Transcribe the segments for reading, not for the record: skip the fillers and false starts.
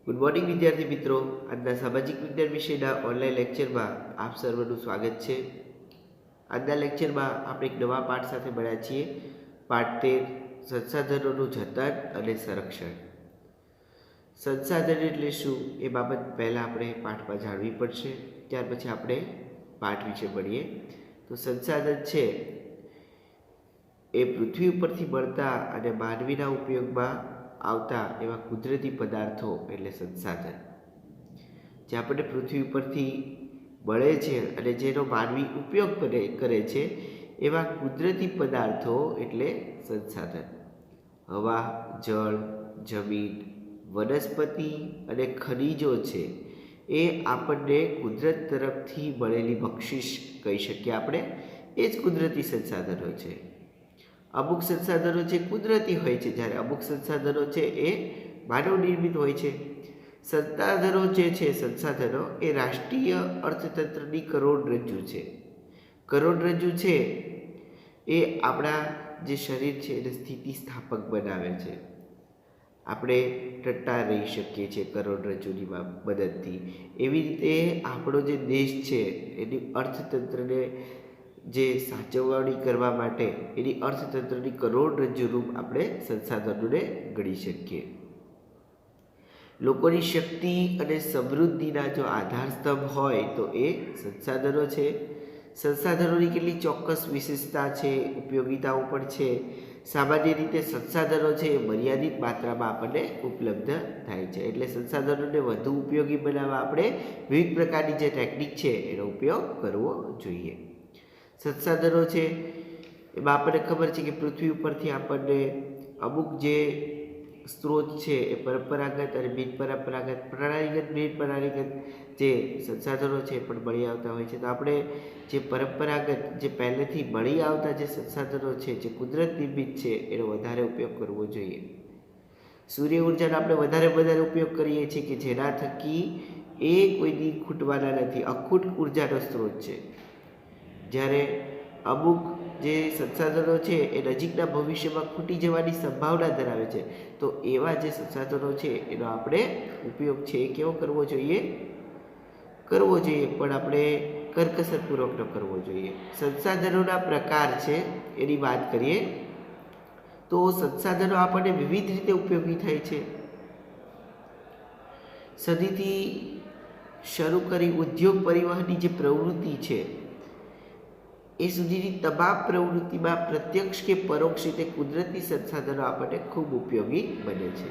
Good morning વિદ્યાર્થી મિત્રો, આજના સામાજિક વિજ્ઞાન વિષયના ઓનલાઈન લેક્ચરમાં આપ સર્વનું સ્વાગત છે। આજના લેક્ચરમાં આપણે એક નવા પાઠ સાથે મળ્યા છીએ। પાઠ 13 સંસાધનોનું જતન અને સંરક્ષણ। સંસાધન એટલે શું એ બાબત પહેલાં આપણે પાઠમાં જાણવી પડશે, ત્યાર પછી આપણે પાઠ વિશે મળીએ। તો સંસાધન છે એ પૃથ્વી ઉપરથી મળતા અને માનવીના ઉપયોગમાં આવતા એવા કુદરતી પદાર્થો એટલે સંસાધન। જે આપણને પૃથ્વી ઉપરથી મળે છે અને જેનો માનવી ઉપયોગ કરે છે એવા કુદરતી પદાર્થો એટલે સંસાધન। હવા, જળ, જમીન, વનસ્પતિ અને ખનિજો છે એ આપણને કુદરત તરફથી મળેલી બક્ષિસ કહી શકીએ આપણે, એ જ કુદરતી સંસાધનો છે। અમુક સંસાધનો છે કુદરતી હોય છે, જ્યારે અમુક સંસાધનો છે એ માનવ નિર્મિત હોય છે। સંસાધનો જે છે સંસાધનો એ રાષ્ટ્રીય અર્થતંત્રની કરોડરજ્જુ છે। કરોડરજ્જુ છે એ આપણા જે શરીર છે એને સ્થિતિસ્થાપક બનાવે છે। આપણે ટટ્ટા રહી શકીએ છીએ કરોડરજ્જુની મદદથી। એવી રીતે આપણો જે દેશ છે એની અર્થતંત્રને જે સાચવણી કરવા માટે એની અર્થતંત્રની કરોડરજ્જુરૂપ આપણે સંસાધનોને ગણી શકીએ। લોકોની શક્તિ અને સમૃદ્ધિના જો આધારસ્તંભ હોય તો એ સંસાધનો છે। સંસાધનોની કેટલી ચોક્કસ વિશેષતા છે, ઉપયોગિતાઓ પણ છે। સામાન્ય રીતે સંસાધનો છે એ મર્યાદિત માત્રામાં આપણને ઉપલબ્ધ થાય છે, એટલે સંસાધનોને વધુ ઉપયોગી બનાવવા આપણે વિવિધ પ્રકારની જે ટેકનિક છે એનો ઉપયોગ કરવો જોઈએ। સંસાધનો છે એમાં આપણને ખબર છે કે પૃથ્વી ઉપરથી આપણને અમુક જે સ્ત્રોત છે એ પરંપરાગત અને બિનપરંપરાગત, પ્રણાલીગત, બિનપ્રણાલીગત જે સંસાધનો છે એ પણ મળી આવતા હોય છે। તો આપણે જે પરંપરાગત જે પહેલેથી મળી આવતા જે સંસાધનો છે જે કુદરત નિર્મિત છે એનો વધારે ઉપયોગ કરવો જોઈએ। સૂર્ય ઉર્જાનો આપણે વધારે ઉપયોગ કરીએ છીએ કે જેના થકી એ કોઈ દી ખૂટવાના નથી, અખૂટ ઉર્જાનો સ્ત્રોત છે। જ્યારે અમુક જે સંસાધનો છે એ નજીકના ભવિષ્યમાં ખૂટી જવાની સંભાવના ધરાવે છે, તો એવા જે સંસાધનો છે એનો આપણે ઉપયોગ છે એ કેવો કરવો જોઈએ? કરવો જોઈએ, પણ આપણે કરકસરપૂર્વકનો કરવો જોઈએ। સંસાધનોના પ્રકાર છે એની વાત કરીએ તો સંસાધનો આપણને વિવિધ રીતે ઉપયોગી થાય છે। સદીથી શરૂ કરી ઉદ્યોગ પરિવહનની જે પ્રવૃત્તિ છે એ સુધીની તમામ પ્રવૃત્તિમાં પ્રત્યક્ષ કે પરોક્ષ રીતે કુદરતી સંસાધનો આપણને ખૂબ ઉપયોગી બને છે।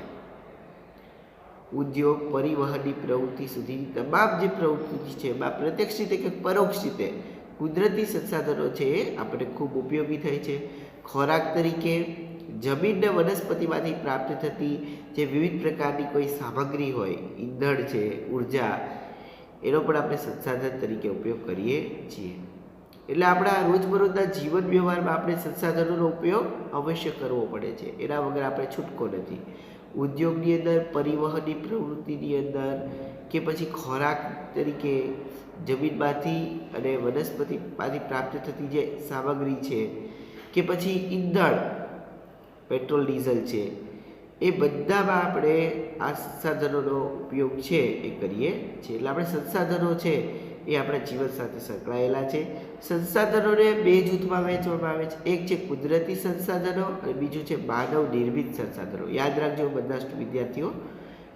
ઉદ્યોગ પરિવહનની પ્રવૃત્તિ સુધીની તમામ જે પ્રવૃત્તિ છે એમાં પ્રત્યક્ષ રીતે કે પરોક્ષ રીતે કુદરતી સંસાધનો છે એ આપણને ખૂબ ઉપયોગી થાય છે। ખોરાક તરીકે જમીનને વનસ્પતિમાંથી પ્રાપ્ત થતી જે વિવિધ પ્રકારની કોઈ સામગ્રી હોય, ઈંધણ છે, ઉર્જા, એનો પણ આપણે સંસાધન તરીકે ઉપયોગ કરીએ છીએ। એટલે આપણા રોજબરોજના જીવન વ્યવહારમાં આપણે સંસાધનોનો ઉપયોગ અવશ્ય કરવો પડે છે, એના વગર આપણે છૂટકો નથી। ઉદ્યોગની અંદર, પરિવહનની પ્રવૃત્તિની અંદર, કે પછી ખોરાક તરીકે જમીનમાંથી અને વનસ્પતિમાંથી પ્રાપ્ત થતી જે સામગ્રી છે, કે પછી ઈંધણ, પેટ્રોલ ડીઝલ છે, એ બધામાં આપણે આ સંસાધનોનો ઉપયોગ છે એ કરીએ છીએ। એટલે આપણે સંસાધનો છે એ આપણા જીવન સાથે સંકળાયેલા છે। સંસાધનોને બે જૂથમાં વહેંચવામાં આવે છે, એક છે કુદરતી સંસાધનો અને બીજું છે માનવ નિર્મિત સંસાધનો। યાદ રાખજો બધા વિદ્યાર્થીઓ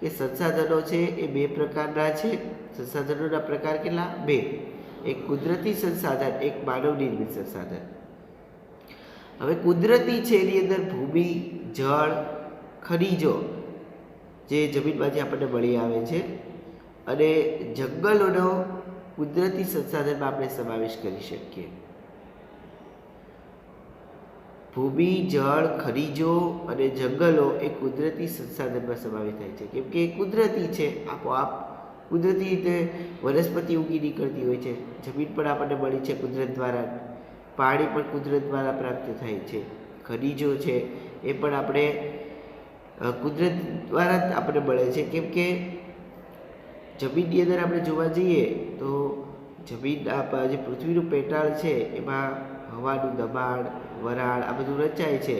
કે સંસાધનો છે એ બે પ્રકારના છે। સંસાધનોના પ્રકાર કેટલા? બે, એક કુદરતી સંસાધન, એક માનવ નિર્મિત સંસાધન। હવે કુદરતી છે એની અંદર ભૂમિ, જળ, ખનિજો જે જમીનમાંથી આપણને મળી આવે છે, અને જંગલોનો કુદરતી સંસાધનમાં આપણે સમાવેશ કરી શકીએ। ભૂમિ, જળ, ખનિજો અને જંગલો એ કુદરતી સંસાધનમાં સમાવેશ થાય છે, કેમ કે એ કુદરતી છે, આપોઆપ કુદરતી રીતે વનસ્પતિ ઉગી નીકળતી હોય છે, જમીન પણ આપણને મળી છે કુદરત દ્વારા, પાણી પણ કુદરત દ્વારા પ્રાપ્ત થાય છે, ખનિજો છે એ પણ આપણે કુદરત દ્વારા જ આપણને મળે છે, કેમ કે જમીનની અંદર આપણે જોવા જઈએ તો જમીન જે પૃથ્વીનું પેટાળ છે એમાં હવાનું દબાણ, વરાળ આ બધું રચાય છે,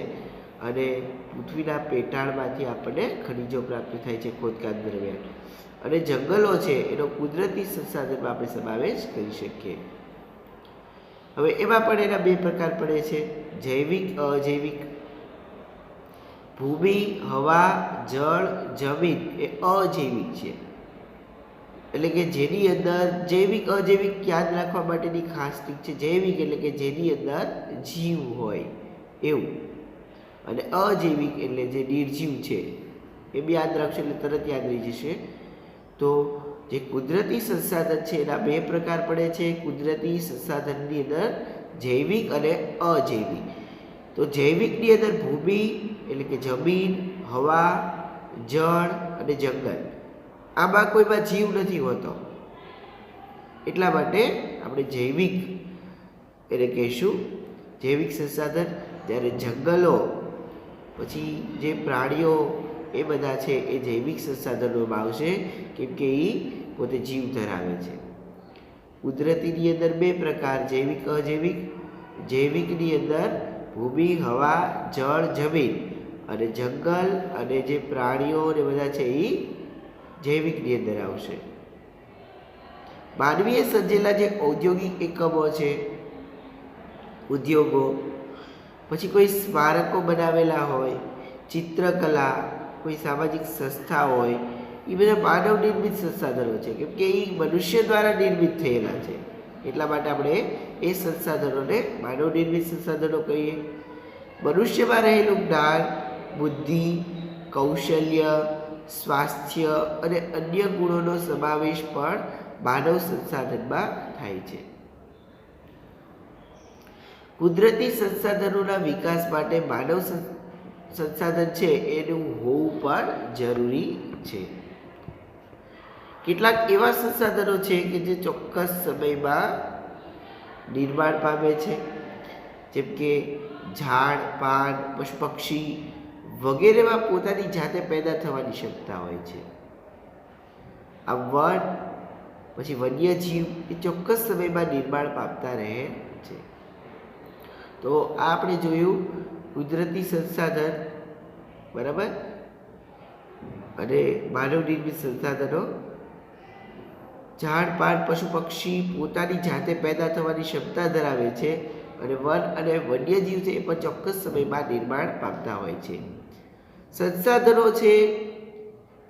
અને પૃથ્વીના પેટાળમાંથી આપણને ખનિજો પ્રાપ્ત થાય છે ખોદકામ દરમિયાન. અને જંગલો છે એનો કુદરતી સંસાધનમાં આપણે સમાવેશ કરી શકીએ. હવે એમાં પણ એના બે પ્રકાર પડે છે, જૈવિક, અજૈવિક. ભૂમિ, હવા, જળ, જમીન એ અજૈવિક છે. એટલે કે જેની અંદર જૈવિક અજૈવિક યાદ રાખવા માટેની ખાસ ટ્રીક છે. જૈવિક એટલે કે જેની અંદર જીવ હોય એવું, અને અજૈવિક એટલે જે નિર્જીવ છે એ બી યાદ રાખશો એટલે તરત યાદ રહી જશે. તો જે કુદરતી સંસાધન છે એના બે પ્રકાર પડે છે. કુદરતી સંસાધનની અંદર જૈવિક અને અજૈવિક. તો જૈવિકની અંદર ભૂમિ એટલે કે જમીન, હવા, જળ અને જંગલ, આમાં કોઈમાં જીવ નથી હોતો, એટલા માટે આપણે જૈવિક એટલે કહીશું જૈવિક સંસાધન. જ્યારે જંગલો પછી જે પ્રાણીઓ એ બધા છે એ જૈવિક સંસાધનોમાં આવશે, કેમ કે એ પોતે જીવ ધરાવે છે. કુદરતીની અંદર બે પ્રકાર, જૈવિક, અજૈવિક. જૈવિકની અંદર ભૂમિ, હવા, જળ, જમીન, અને જંગલ અને જે પ્રાણીઓ ને બધા છે એ જૈવિકની અંદર આવશે. માનવીએ સર્જેલા જે ઔદ્યોગિક એકમો છે, ઉદ્યોગો, પછી કોઈ સ્મારકો બનાવેલા હોય, ચિત્રકલા, કોઈ સામાજિક સંસ્થા હોય, એ બધા માનવ નિર્મિત સંસાધનો છે, કેમ કે એ મનુષ્ય દ્વારા નિર્મિત થયેલા છે. એટલા માટે આપણે એ સંસાધનોને માનવ નિર્મિત સંસાધનો કહીએ. મનુષ્યમાં રહેલું જ્ઞાન, બુદ્ધિ, કૌશલ્ય, સ્વાસ્થ્ય અને અન્ય ગુણોનો સમાવેશ પણ માનવ સંસાધનમાં થાય છે. કુદરતી સંસાધનોના વિકાસ માટે માનવ સંસાધન છે એનું હોવું પણ જરૂરી છે. કેટલાક એવા સંસાધનો છે કે જે ચોક્કસ સમયમાં નિર્માણ પામે છે, જેમ કે ઝાડ, પાન, પશુ પક્ષી વગેરેમાં પોતાની જાતે પેદા થવાની ક્ષમતા હોય છે. આ વન પછી વન્યજીવ એ ચોક્કસ સમયમાં નિર્માણ પામતા રહે છે. તો આ આપણે જોયું કુદરતી સંસાધન, બરાબર, અને માનવ નિર્મિત સંસાધનો. ઝાડ, પાન, પશુ પક્ષી પોતાની જાતે પેદા થવાની ક્ષમતા ધરાવે છે, અને વન અને વન્યજીવ છે એ પણ ચોક્કસ સમયમાં નિર્માણ પામતા હોય છે. સંસાધનો છે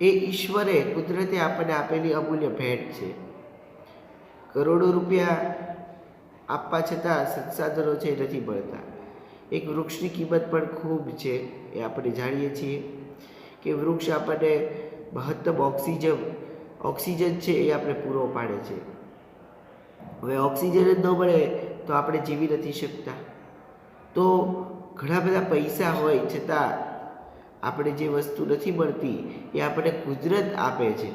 એ ઈશ્વરે કુદરતે આપણને આપેલી અમૂલ્ય ભેટ છે. કરોડો રૂપિયા આપવા છતાં સંસાધનો છે નથી મળતા. એક વૃક્ષની કિંમત પણ ખૂબ છે, એ આપણે જાણીએ છીએ કે વૃક્ષ આપણને મહત્તમ ઓક્સિજન છે એ આપણે પૂરો પાડે છે. હવે ઓક્સિજન જ ન મળે તો આપણે જીવી નથી શકતા. તો ઘણા બધા પૈસા હોય છતાં આપણે જે વસ્તુ નથી મળતી એ આપણને કુદરત આપે છે.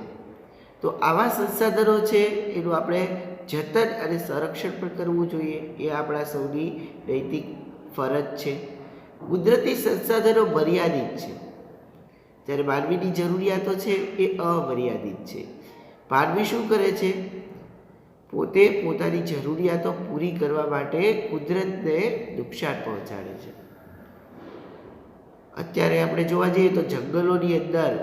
તો આવા સંસાધનો છે એનું આપણે જતન અને સંરક્ષણ પણ કરવું જોઈએ, એ આપણા સૌની નૈતિક ફરજ છે. કુદરતી સંસાધનો મર્યાદિત છે, જ્યારે માનવીની જરૂરિયાતો છે એ અમર્યાદિત છે. માનવી શું કરે છે? પોતે પોતાની જરૂરિયાતો પૂરી કરવા માટે કુદરતને નુકસાન પહોંચાડે છે. અત્યારે આપણે જોવા જઈએ તો જંગલોની અંદર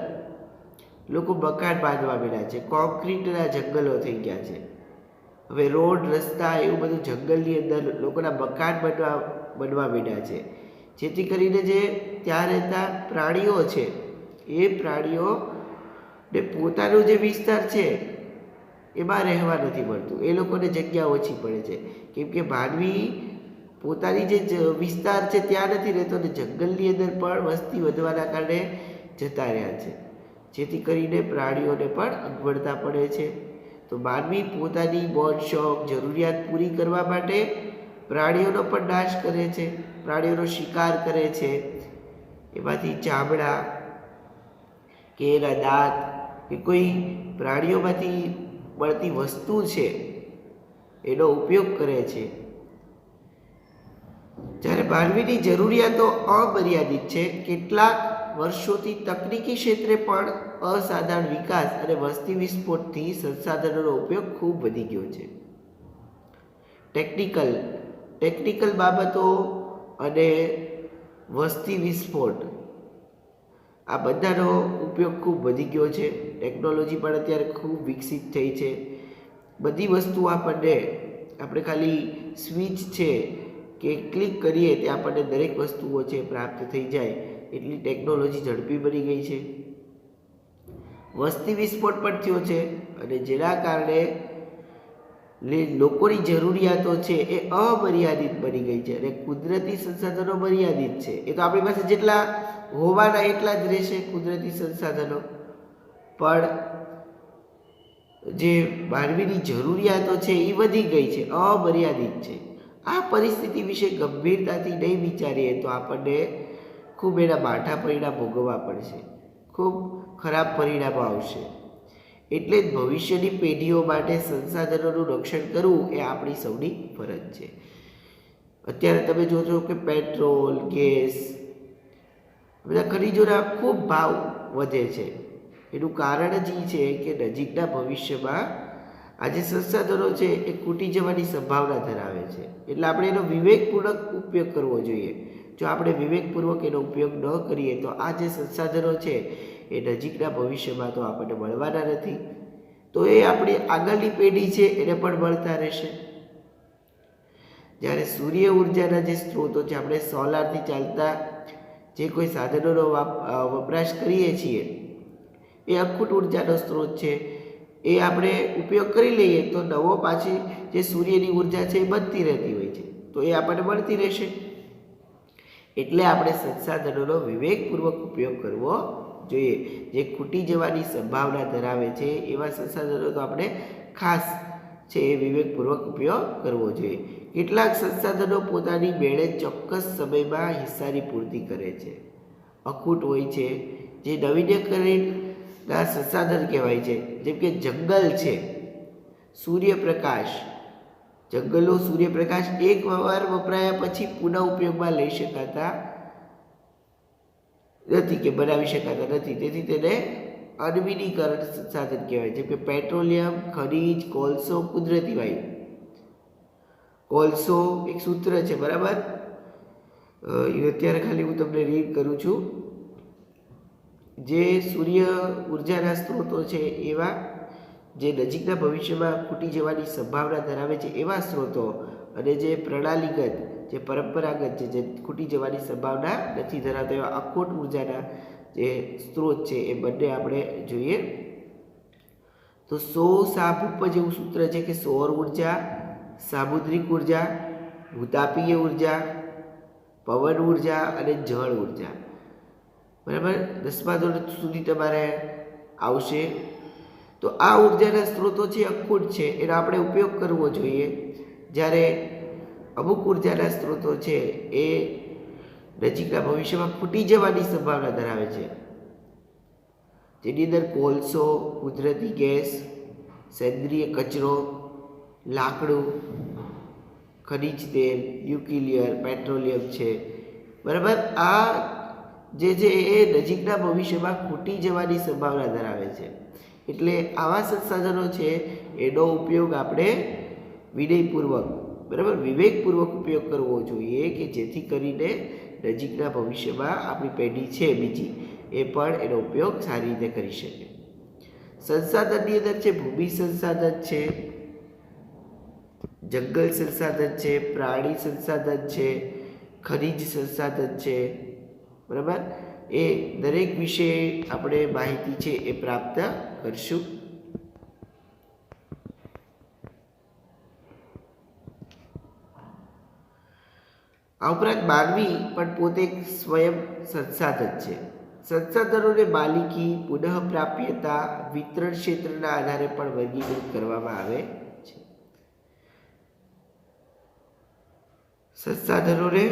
લોકો મકાન બાંધવા માંડ્યા છે, કોન્ક્રીટના જંગલો થઈ ગયા છે. હવે રોડ, રસ્તા એવું બધું જંગલની અંદર લોકોના મકાન બનવા માંડ્યા છે, જેથી કરીને જે ત્યાં રહેતા પ્રાણીઓ છે એ પ્રાણીઓને પોતાનો જે વિસ્તાર છે એમાં રહેવા નથી મળતું, એ લોકોને જગ્યા ઓછી પડે છે, કેમ કે માનવી પોતાની જે વિસ્તાર છે ત્યાં નથી રહેતો ને જંગલની અંદર પણ વસ્તી વધવાના કારણે જતા રહ્યા છે, જેથી કરીને પ્રાણીઓને પણ અગવડતા પડે છે. તો માનવી પોતાની મોજ શોખ જરૂરિયાત પૂરી કરવા માટે પ્રાણીઓનો પણ નાશ કરે છે, પ્રાણીઓનો શિકાર કરે છે. એમાંથી ચામડા કે એના દાંત કે કોઈ પ્રાણીઓમાંથી મળતી વસ્તુ છે એનો ઉપયોગ કરે છે. જ્યારે માનવીની જરૂરિયાતો અમર્યાદિત છે, કેટલાક વર્ષોથી તકનીકી ક્ષેત્રે પણ અસાધારણ વિકાસ અને વસ્તી વિસ્ફોટથી સંસાધનોનો ઉપયોગ ખૂબ વધી ગયો છે. ટેકનિકલ બાબતો અને વસ્તી વિસ્ફોટ, આ બધાનો ઉપયોગ ખૂબ વધી ગયો છે. ટેકનોલોજી પણ અત્યારે ખૂબ વિકસિત થઈ છે. બધી વસ્તુ આપણે ખાલી સ્વિચ છે કે ક્લિક કરીએ તે આપણને દરેક વસ્તુઓ છે પ્રાપ્ત થઈ જાય, એટલી ટેકનોલોજી ઝડપી બની ગઈ છે. વસ્તી વિસ્ફોટ પણ થયો છે અને જેના કારણે લોકોની જરૂરિયાતો છે એ અમર્યાદિત બની ગઈ છે અને કુદરતી સંસાધનો મર્યાદિત છે. એ તો આપણી પાસે જેટલા હોવાના એટલા જ રહેશે કુદરતી સંસાધનો, પણ જે માનવીની જરૂરિયાતો છે એ વધી ગઈ છે, અમર્યાદિત છે. આ પરિસ્થિતિ વિશે ગંભીરતાથી નહીં વિચારીએ તો આપણને ખૂબ એના માઠા પરિણામ ભોગવવા પડશે, ખૂબ ખરાબ પરિણામો આવશે. એટલે જ ભવિષ્યની પેઢીઓ માટે સંસાધનોનું રક્ષણ કરવું એ આપણી સૌની ફરજ છે. અત્યારે તમે જોજો કે પેટ્રોલ, ગેસ, બધા ખનીજોના ખૂબ ભાવ વધે છે. એનું કારણ જ એ છે કે નજીકના ભવિષ્યમાં આ જે સંસાધનો છે એ ખૂટી જવાની સંભાવના ધરાવે છે. એટલે આપણે એનો વિવેકપૂર્વક ઉપયોગ કરવો જોઈએ. જો આપણે વિવેકપૂર્વક એનો ઉપયોગ ન કરીએ તો આ જે સંસાધનો છે એ નજીકના ભવિષ્યમાં તો આપણને મળવાના નથી, તો એ આપણી આગળની પેઢી છે એને પણ મળતા રહેશે. જ્યારે સૂર્ય ઉર્જાના જે સ્ત્રોતો છે, આપણે સોલારથી ચાલતા જે કોઈ સાધનોનો વપરાશ કરીએ છીએ એ અખૂટ ઉર્જાનો સ્ત્રોત છે. એ આપણે ઉપયોગ કરી લઈએ તો નવો પાછી જે સૂર્યની ઉર્જા છે એ બનતી રહેતી હોય છે, તો એ આપણને મળતી રહેશે. એટલે આપણે સંસાધનોનો વિવેકપૂર્વક ઉપયોગ કરવો જોઈએ. જે ખૂટી જવાની સંભાવના ધરાવે છે એવા સંસાધનો તો આપણે ખાસ છે એ વિવેકપૂર્વક ઉપયોગ કરવો જોઈએ. કેટલાક સંસાધનો પોતાની મેળે ચોક્કસ સમયમાં હિસ્સાની પૂર્તિ કરે છે, અખૂટ હોય છે, જે નવીનીકરણના સંસાધન કહેવાય છે. જેમ કે જંગલ છે, સૂર્યપ્રકાશ, જંગલનો સૂર્યપ્રકાશ એકવાર વપરાયા પછી પુનઃ ઉપયોગમાં લઈ શકાતા નથી કે બનાવી શકાતા નથી, તેથી તેને અનવીનીકરણ સંસાધન કહેવાય. જેમ કે પેટ્રોલિયમ, ખનીજ, કોલસો, કુદરતી વાયુ. કોલસો એક સૂત્ર છે, બરાબર? અત્યારે ખાલી હું તમને રીડ કરું છું. જે સૂર્ય ઉર્જાના સ્ત્રોતો છે એવા જે નજીકના ભવિષ્યમાં ખૂટી જવાની સંભાવના ધરાવે છે એવા સ્ત્રોતો, અને જે પ્રણાલીગત, જે પરંપરાગત છે, જે ખૂટી જવાની સંભાવના નથી ધરાવતા એવા અખૂટ ઉર્જાના જે સ્ત્રોત છે એ બંને આપણે જોઈએ. તો સાપુપ જેવું સૂત્ર છે કે સૌર ઉર્જા, સામુદ્રિક ઉર્જા, ભૂતાપીય ઉર્જા, પવન ઉર્જા અને જળ ઉર્જા. બરાબર, 10મા ધોરણ સુધી તમારે આવશે. તો આ ઉર્જાના સ્ત્રોતો છે અખૂટ છે, એનો આપણે ઉપયોગ કરવો જોઈએ. જ્યારે અમુક ઉર્જાના સ્ત્રોતો છે એ નજીકના ભવિષ્યમાં ખૂટી જવાની સંભાવના ધરાવે છે, જેની અંદર કોલસો, કુદરતી ગેસ, સેન્દ્રિય કચરો, લાકડું, ખનિજ તેલ, ન્યુક્લિયર, પેટ્રોલિયમ છે. બરાબર, આ જે છે એ નજીકના ભવિષ્યમાં ખૂટી જવાની સંભાવના ધરાવે છે. એટલે આવા સંસાધનો છે એનો ઉપયોગ આપણે વિનયપૂર્વક, બરાબર, વિવેકપૂર્વક ઉપયોગ કરવો જોઈએ કે જેથી કરીને નજીકના ભવિષ્યમાં આપણી પેઢી છે બીજી એ પણ એનો ઉપયોગ સારી રીતે કરી શકે. સંસાધનની અંદર છે ભૂમિ સંસાધન છે, જંગલ સંસાધન છે, પ્રાણી સંસાધન છે, ખનિજ સંસાધન છે. બરાબર, એ દરેક વિશે આપણે માહિતી છે એ પ્રાપ્ત કરશું. આ ઉપરાંત માનવી પણ પોતે એક સ્વયં સંસાધન છે. સંસાધનોને માલિકી, પુનઃપ્રાપ્યતા, વિતરણ ક્ષેત્રના આધારે પણ વર્ગીકૃત કરવામાં આવે છે. સંસાધનોને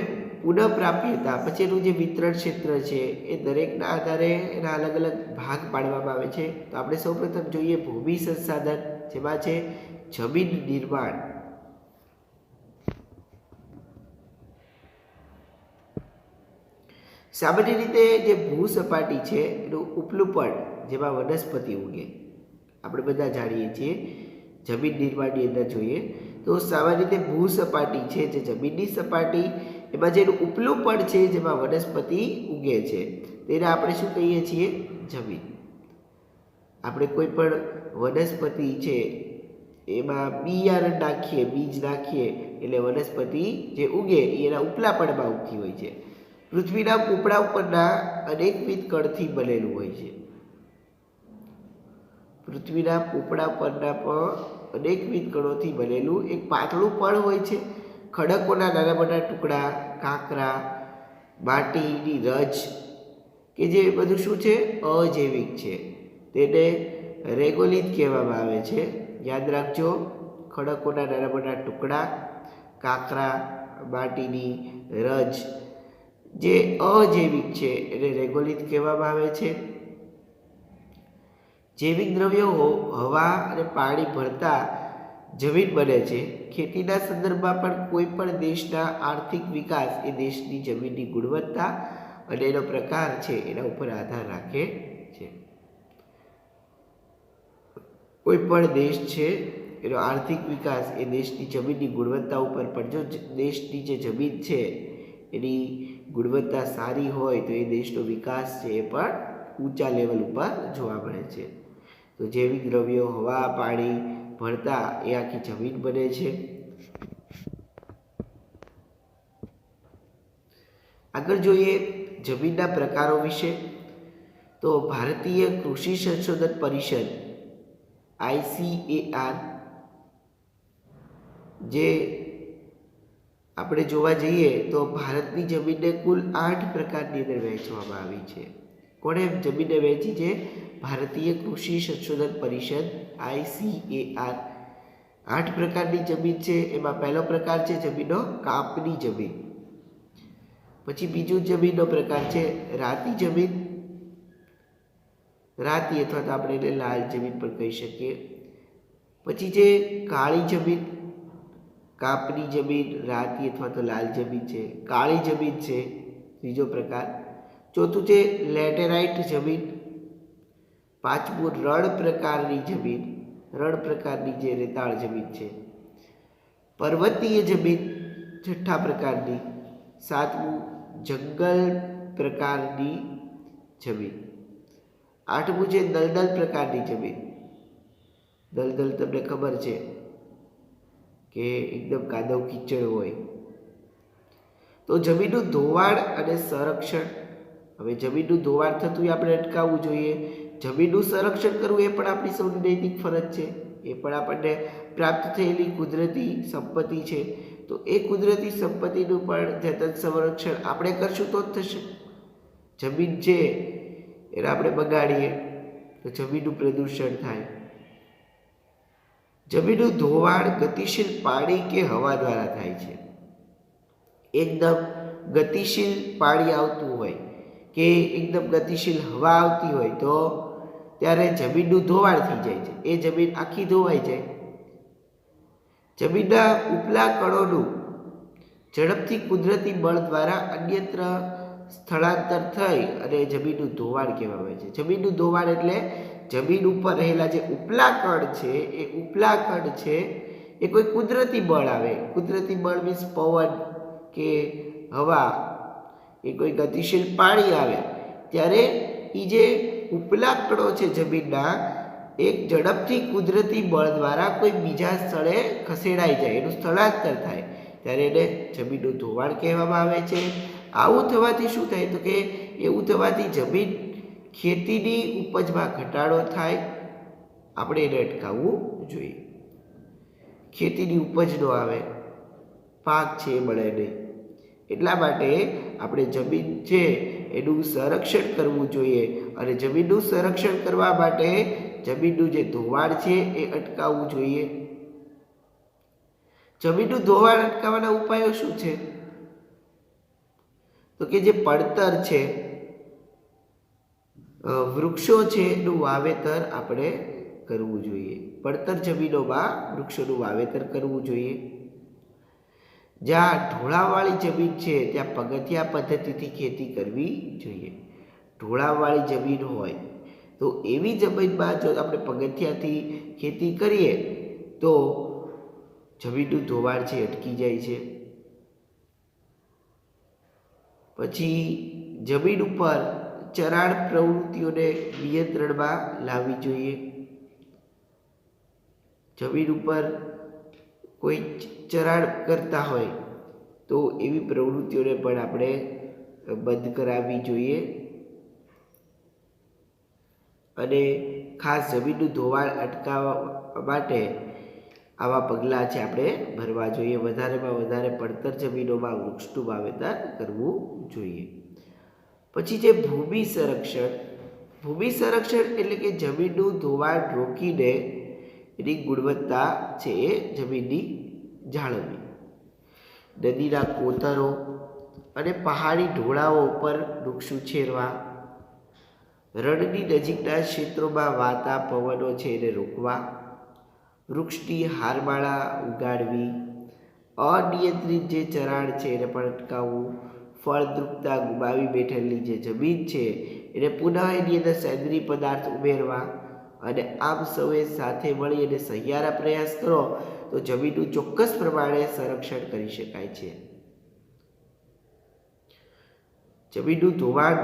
પુનઃપ્રાપ્યતા, પછી એનું જે વિતરણ ક્ષેત્ર છે એ દરેકના આધારે એના અલગ અલગ ભાગ પાડવામાં આવે છે. તો આપણે સૌપ્રથમ જોઈએ ભૂમિ સંસાધન, જેમાં છે જમીન નિર્માણ. સામાન્ય રીતે જે ભૂસપાટી છે એનું ઉપલું પડ, જેમાં વનસ્પતિ ઉગે, આપણે બધા જાણીએ છીએ. જમીન નિર્માણની અંદર જોઈએ તો સામાન્ય રીતે ભૂસપાટી છે, જે જમીનની સપાટી એમાં જેનું ઉપલું પડ છે જેમાં વનસ્પતિ ઉગે છે તેને આપણે શું કહીએ છીએ? જમીન. આપણે કોઈ પણ વનસ્પતિ છે એમાં બિયારણ નાખીએ, બીજ નાખીએ એટલે વનસ્પતિ જે ઉગે એ એના ઉપલા પડમાં ઉગતી હોય છે. પૃથ્વીના પોપડા ઉપરના અનેકવિધ કણથી બનેલું હોય છે. પૃથ્વીના પોપડા પરના પણ અનેકવિધ કણોથી બનેલું એક પાતળું પડ હોય છે. ખડકોના નાના મોટા ટુકડા, કાંકરા, માટીની રજ કે જે બધું શું છે? અજૈવિક છે. તેને રેગોલિથ કહેવામાં આવે છે. યાદ રાખજો, ખડકોના નાના મોટા ટુકડા, કાંકરા, માટીની રજ જે અજૈવિક છે એને રેગોલિથ કહેવામાં આવે છે. જૈવિક દ્રવ્યો હવા અને પાણી ભળતા જમીન બને છે. ખેતીના સંદર્ભમાં પણ કોઈ પણ દેશના આર્થિક વિકાસ એ દેશની જમીનની ગુણવત્તા અને એનો પ્રકાર છે એના ઉપર આધાર રાખે છે. કોઈ પણ દેશ છે એનો આર્થિક વિકાસ એ દેશની જમીનની ગુણવત્તા ઉપર પણ, જો દેશની જે જમીન છે એની ગુણવત્તા સારી હોય તો એ દેશનો વિકાસ છે એ પણ ઊંચા લેવલ ઉપર જોવા મળે છે. તો જૈવિક દ્રવ્યો હવા પાણી ભળતા એ આખી જમીન બને છે. આગળ જોઈએ જમીનના પ્રકારો વિશે. તો ભારતીય કૃષિ સંશોધન પરિષદ ICAR જે આપણે જોવા જઈએ તો ભારતની જમીનને કુલ 8 પ્રકારની અંદર વહેંચવામાં આવી છે. કોણે જમીનને વહેંચી છે? ભારતીય કૃષિ સંશોધન પરિષદ ICAR. 8 પ્રકારની જમીન છે. એમાં પહેલો પ્રકાર છે જમીનનો કાપની જમીન. પછી બીજો જમીનનો પ્રકાર છે રાતી જમીન. રાતી અથવા તો આપણે એને લાલ જમીન પણ કહી શકીએ. પછી છે કાળી જમીન. કાપની જમીન, રાતી અથવા તો લાલ જમીન છે. કાળી જમીન છે ત્રીજો પ્રકાર. ચોથું છે લેટેરાઇટ જમીન. પાંચમું રણ પ્રકારની જમીન. રણ પ્રકારની જે રેતાળ જમીન છે. પર્વતીય જમીન છઠ્ઠા પ્રકારની. સાતમું જંગલ પ્રકારની જમીન. આઠમું છે દલદલ પ્રકારની જમીન. દલદલ તમને ખબર છે કે એકદમ કાદવ કીચડ હોય. તો જમીનનું ધોવાણ અને સંરક્ષણ. હવે જમીનનું ધોવાણ થતું આપણે અટકાવવું જોઈએ. જમીનનું સંરક્ષણ કરવું એ પણ આપણી સૌની નૈતિક ફરજ છે. એ પણ આપણને પ્રાપ્ત થયેલી કુદરતી સંપત્તિ છે. તો એ કુદરતી સંપત્તિનું પણ જતન સંરક્ષણ આપણે કરશું તો જ થશે. જમીન છે એને આપણે બગાડીએ તો જમીનનું પ્રદૂષણ થાય. જમીનનું ધોવાણ ગતિશીલ પાણી કે હવા દ્વારા થાય છે. એકદમ ગતિશીલ પાણી આવતું હોય કે એકદમ ગતિશીલ હવા આવતી હોય તો ત્યારે જમીનનું ધોવાણ થઈ જાય છે. એ જમીન આખી ધોવાઈ જાય. જમીનના ઉપલા કણોનું ઝડપથી કુદરતી બળ દ્વારા અન્યત્ર સ્થળાંતર થઈ અને જમીનનું ધોવાણ કહેવામાં આવે છે. જમીનનું ધોવાણ એટલે જમીન ઉપર રહેલા જે ઉપલા કણ છે એ ઉપલા કણ છે એ કોઈ કુદરતી બળ આવે. કુદરતી બળ મીન્સ પવન કે હવા એ કોઈ ગતિશીલ પાણી આવે ત્યારે એ જે ઉપલા કણો છે જમીનના એક ઝડપથી કુદરતી બળ દ્વારા કોઈ બીજા સ્થળે ખસેડાઈ જાય, એનું સ્થળાંતર થાય ત્યારે એને જમીનનું ધોવાણ કહેવામાં આવે છે. આવું થવાથી શું થાય? તો કે એવું થવાથી જમીન ખેતીની ઉપજમાં ઘટાડો થાય. આપણે એને અટકાવવું જોઈએ. ખેતીની ઉપજ ન આવે, પાક છે એ મળે નહીં. એટલા માટે આપણે જમીન છે એનું સંરક્ષણ કરવું જોઈએ. અને જમીનનું સંરક્ષણ કરવા માટે જમીનનું જે ધોવાણ છે એ અટકાવવું જોઈએ. જમીનનું ધોવાણ અટકાવવાના ઉપાયો શું છે? તો કે જે પડતર છે, વૃક્ષો છે એનું વાવેતર આપણે કરવું જોઈએ. પડતર જમીનોમાં વૃક્ષોનું વાવેતર કરવું જોઈએ. જ્યાં ઢોળાવવાળી જમીન છે ત્યાં પગથિયા પદ્ધતિથી ખેતી કરવી જોઈએ. ઢોળાવવાળી જમીન હોય તો એવી જમીનમાં જો આપણે પગથિયાથી ખેતી કરીએ તો જમીનનું ધોવાણ છે અટકી જાય છે. પછી જમીન ઉપર ચરાણ પ્રવૃત્તિઓને નિયંત્રણમાં લાવવી જોઈએ. જમીન ઉપર કોઈ ચરાણ કરતા હોય તો એવી પ્રવૃત્તિઓને પણ આપણે બંધ કરાવવી જોઈએ. અને ખાસ જમીનનું ધોવાણ અટકાવવા માટે આવા પગલાં છે આપણે ભરવા જોઈએ. વધારેમાં વધારે પડતર જમીનોમાં વૃક્ષનું વાવેતર કરવું જોઈએ. પછી છે ભૂમિ સંરક્ષણ એટલે કે જમીનનું ધોવાણ રોકીને એની ગુણવત્તા છે એ જમીનની જાળવવી. નદીના કોતરો અને પહાડી ઢોળાવો ઉપર વૃક્ષ ઉછેરવા, રણની નજીકના ક્ષેત્રોમાં વાતા પવનો છે એને રોકવા, વૃક્ષની હારમાળા ઉગાડવી, અનિયંત્રિત જે ચરાણ છે એને પણ અટકાવવું, ફળદ્રુપતા ગુમાવી બેઠેલી જે જમીન છે એને પુનઃ એની અંદર સેન્દ્રીય પદાર્થ ઉમેરવા. અને આમ સૌએ સાથે મળી અને સહિયારા પ્રયાસ કરો તો જમીનનું ચોક્કસ પ્રમાણે સંરક્ષણ કરી શકાય છે. જમીનનું ધોવાણ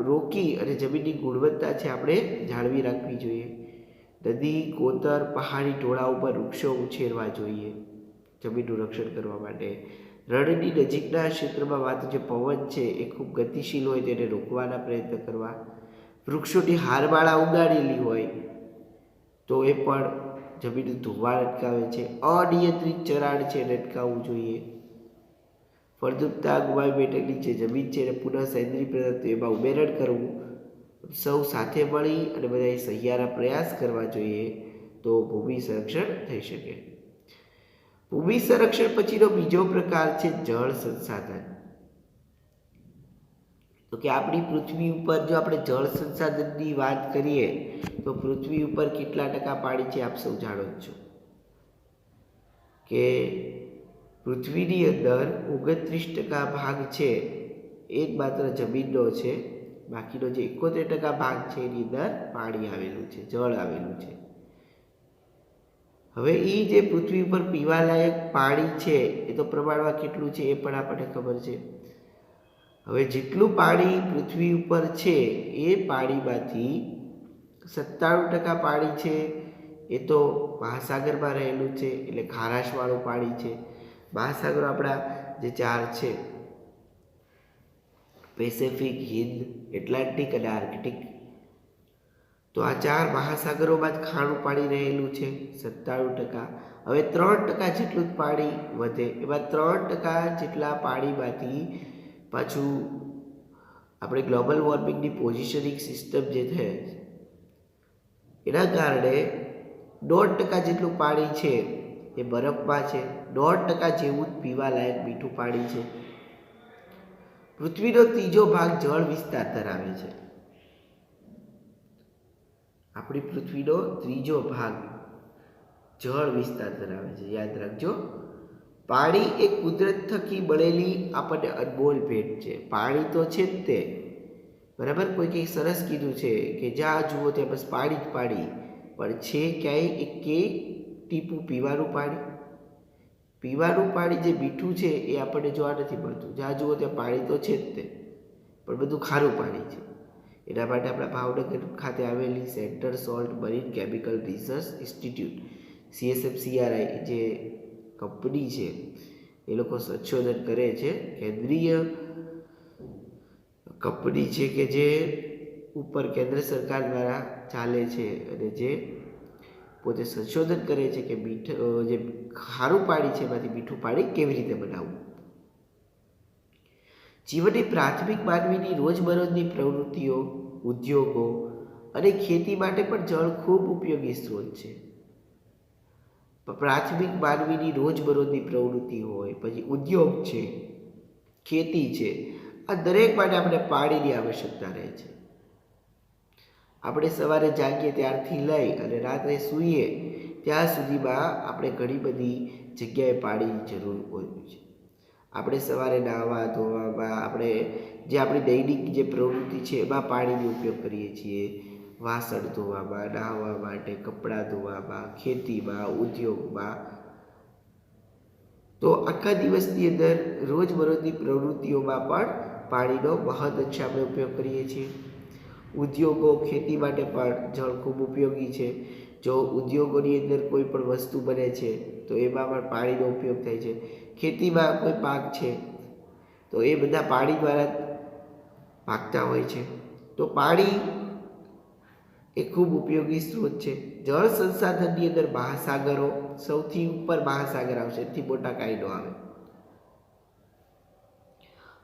રોકી અને જમીનની ગુણવત્તા છે આપણે જાળવી રાખવી જોઈએ. નદી, કોતર, પહાડી ઢોળા ઉપર વૃક્ષો ઉછેરવા જોઈએ જમીનનું રક્ષણ કરવા માટે. રણની નજીકના ક્ષેત્રમાં વાત જે પવન છે એ ખૂબ ગતિશીલ હોય તેને રોકવાના પ્રયત્ન કરવા. વૃક્ષોની હારમાળા ઉગાડેલી હોય તો એ પણ જમીનનું ધોવાણ અટકાવે છે. અનિયંત્રિત ચરાણ છે એને અટકાવવું જોઈએ. ફળદ્રુપતા ગુમાવી બેઠેલી જે જમીન છે એને પુનઃ સેન્દ્રીય પદાર્થ એમાં ઉમેરણ કરવું. સૌ સાથે મળી અને બધાએ સહિયારા પ્રયાસ કરવા જોઈએ તો ભૂમિ સંરક્ષણ થઈ શકે. ભૂમિ સંરક્ષણ પછીનો બીજો પ્રકાર છે જળ સંસાધન. તો કે આપણી પૃથ્વી ઉપર જો આપણે જળ સંસાધનની વાત કરીએ તો પૃથ્વી ઉપર કેટલા ટકા પાણી છે આપ સૌ જાણો જ છો કે પૃથ્વીની અંદર 29% ભાગ છે એ જ માત્ર જમીનનો છે. બાકીનો જે 71% ભાગ છે એની અંદર પાણી આવેલું છે, જળ આવેલું છે. હવે એ જે પૃથ્વી ઉપર પીવાલાયક પાણી છે એ તો પ્રમાણમાં કેટલું છે એ પણ આપણને ખબર છે. હવે જેટલું પાણી પૃથ્વી ઉપર છે એ પાણીમાંથી 97% પાણી છે એ તો મહાસાગરમાં રહેલું છે, એટલે ખારાશવાળું પાણી છે. મહાસાગરો આપણા જે 4 છે, પેસિફિક, હિંદ, એટલાન્ટિક અને આર્કટિક. તો આ 4 મહાસાગરોમાં જ ખારું પાણી રહેલું છે 97%. હવે 3% જેટલું જ પાણી વધે. એમાં 3% જેટલા પાણીમાંથી પાછું આપણે ગ્લોબલ વોર્મિંગની પોઝિશનિંગ સિસ્ટમ જે છે એના કારણે 1.5% જેટલું પાણી છે એ બરફમાં છે. 1.5% જેવું જ પીવાલાયક મીઠું પાણી છે. પૃથ્વીનો ત્રીજો ભાગ જળ વિસ્તાર ધરાવે છે. આપણી પૃથ્વીનો ત્રીજો ભાગ જળ વિસ્તાર ધરાવે છે. યાદ રાખજો, પાણી એ કુદરત થકી મળેલી આપણને અનમોલ ભેટ છે. પાણી તો છે જ તે, બરાબર. કોઈ કંઈક સરસ કીધું છે કે જ્યાં જુઓ ત્યાં બસ પાણી જ પાણી, પણ છે ક્યાંય એક કે ટીપું પીવાનું પાણી? પીવાનું પાણી જે મીઠું છે એ આપણને જોવા નથી મળતું. જ્યાં જુઓ ત્યાં પાણી તો છે જ તે, પણ બધું ખારું પાણી છે. એના માટે આપણા ભાવનગર ખાતે આવેલી centre salt marine chemical research institute CSMCRI જે કંપની છે એ લોકો સંશોધન કરે છે. કેન્દ્રીય કંપની છે કે જે ઉપર કેન્દ્ર સરકાર દ્વારા ચાલે છે અને જે પોતે સંશોધન કરે છે કે જે ખારું પાણી છે એમાંથી મીઠું પાણી કેવી રીતે બનાવવું. જીવનની પ્રાથમિક માનવીની રોજબરોજની પ્રવૃત્તિઓ, ઉદ્યોગો અને ખેતી માટે પણ જળ ખૂબ ઉપયોગી સ્ત્રોત છે. પ્રાથમિક માનવીની રોજબરોજની પ્રવૃત્તિ હોય, પછી ઉદ્યોગ છે, ખેતી છે, આ દરેક માટે આપણે પાણીની આવશ્યકતા રહે છે. આપણે સવારે જાગીએ ત્યારથી લઈ અને રાત્રે સૂઈએ ત્યાં સુધીમાં આપણે ઘણી બધી જગ્યાએ પાણીની જરૂર હોય છે. આપણે સવારે નાહવા ધોવામાં, આપણે જે આપણી દૈનિક જે પ્રવૃત્તિ છે એમાં પાણીનો ઉપયોગ કરીએ છીએ. વાસણ ધોવામાં, નાહવા માટે, કપડાં ધોવામાં, ખેતીમાં, ઉદ્યોગમાં. તો આખા દિવસની અંદર રોજબરોજની પ્રવૃત્તિઓમાં પણ પાણીનો મહદ અંશે આપણે ઉપયોગ કરીએ છીએ. ઉદ્યોગો, ખેતી માટે પણ જળ ખૂબ ઉપયોગી છે. જો ઉદ્યોગોની અંદર કોઈ પણ વસ્તુ બને છે તો એમાં પણ પાણીનો ઉપયોગ થાય છે. ખેતીમાં કોઈ પાક છે તો એ બધા પાણી દ્વારા પાકતા હોય છે. તો પાણી એ ખૂબ ઉપયોગી સ્ત્રોત છે. જળ સંસાધનની અંદર મહાસાગરો, સૌથી ઉપર મહાસાગર આવશે, એથી મોટા કાંઈ ન આવે.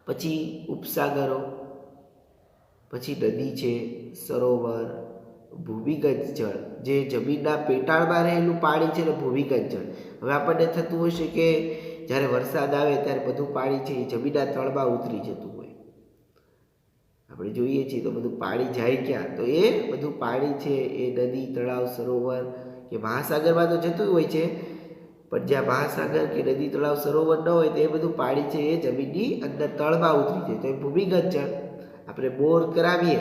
પછી ઉપસાગરો, પછી નદી છે, સરોવર, ભૂમિગત જળ, જે જમીનના પેટાળમાં રહેલું પાણી છે ને ભૂમિગત જળ. હવે આપણને થતું હશે કે જ્યારે વરસાદ આવે ત્યારે બધું પાણી છે એ જમીનના તળમાં ઉતરી જતું હોય. આપણે જોઈએ છીએ તો બધું પાણી જાય ક્યાં? તો એ બધું પાણી છે એ નદી, તળાવ, સરોવર કે મહાસાગરમાં તો જતું હોય છે, પણ જ્યાં મહાસાગર કે નદી, તળાવ, સરોવર ન હોય તો એ બધું પાણી છે એ જમીનની અંદર તળમાં ઉતરી જાય. તો એ ભૂમિગત જળ. આપણે બોર કરાવીએ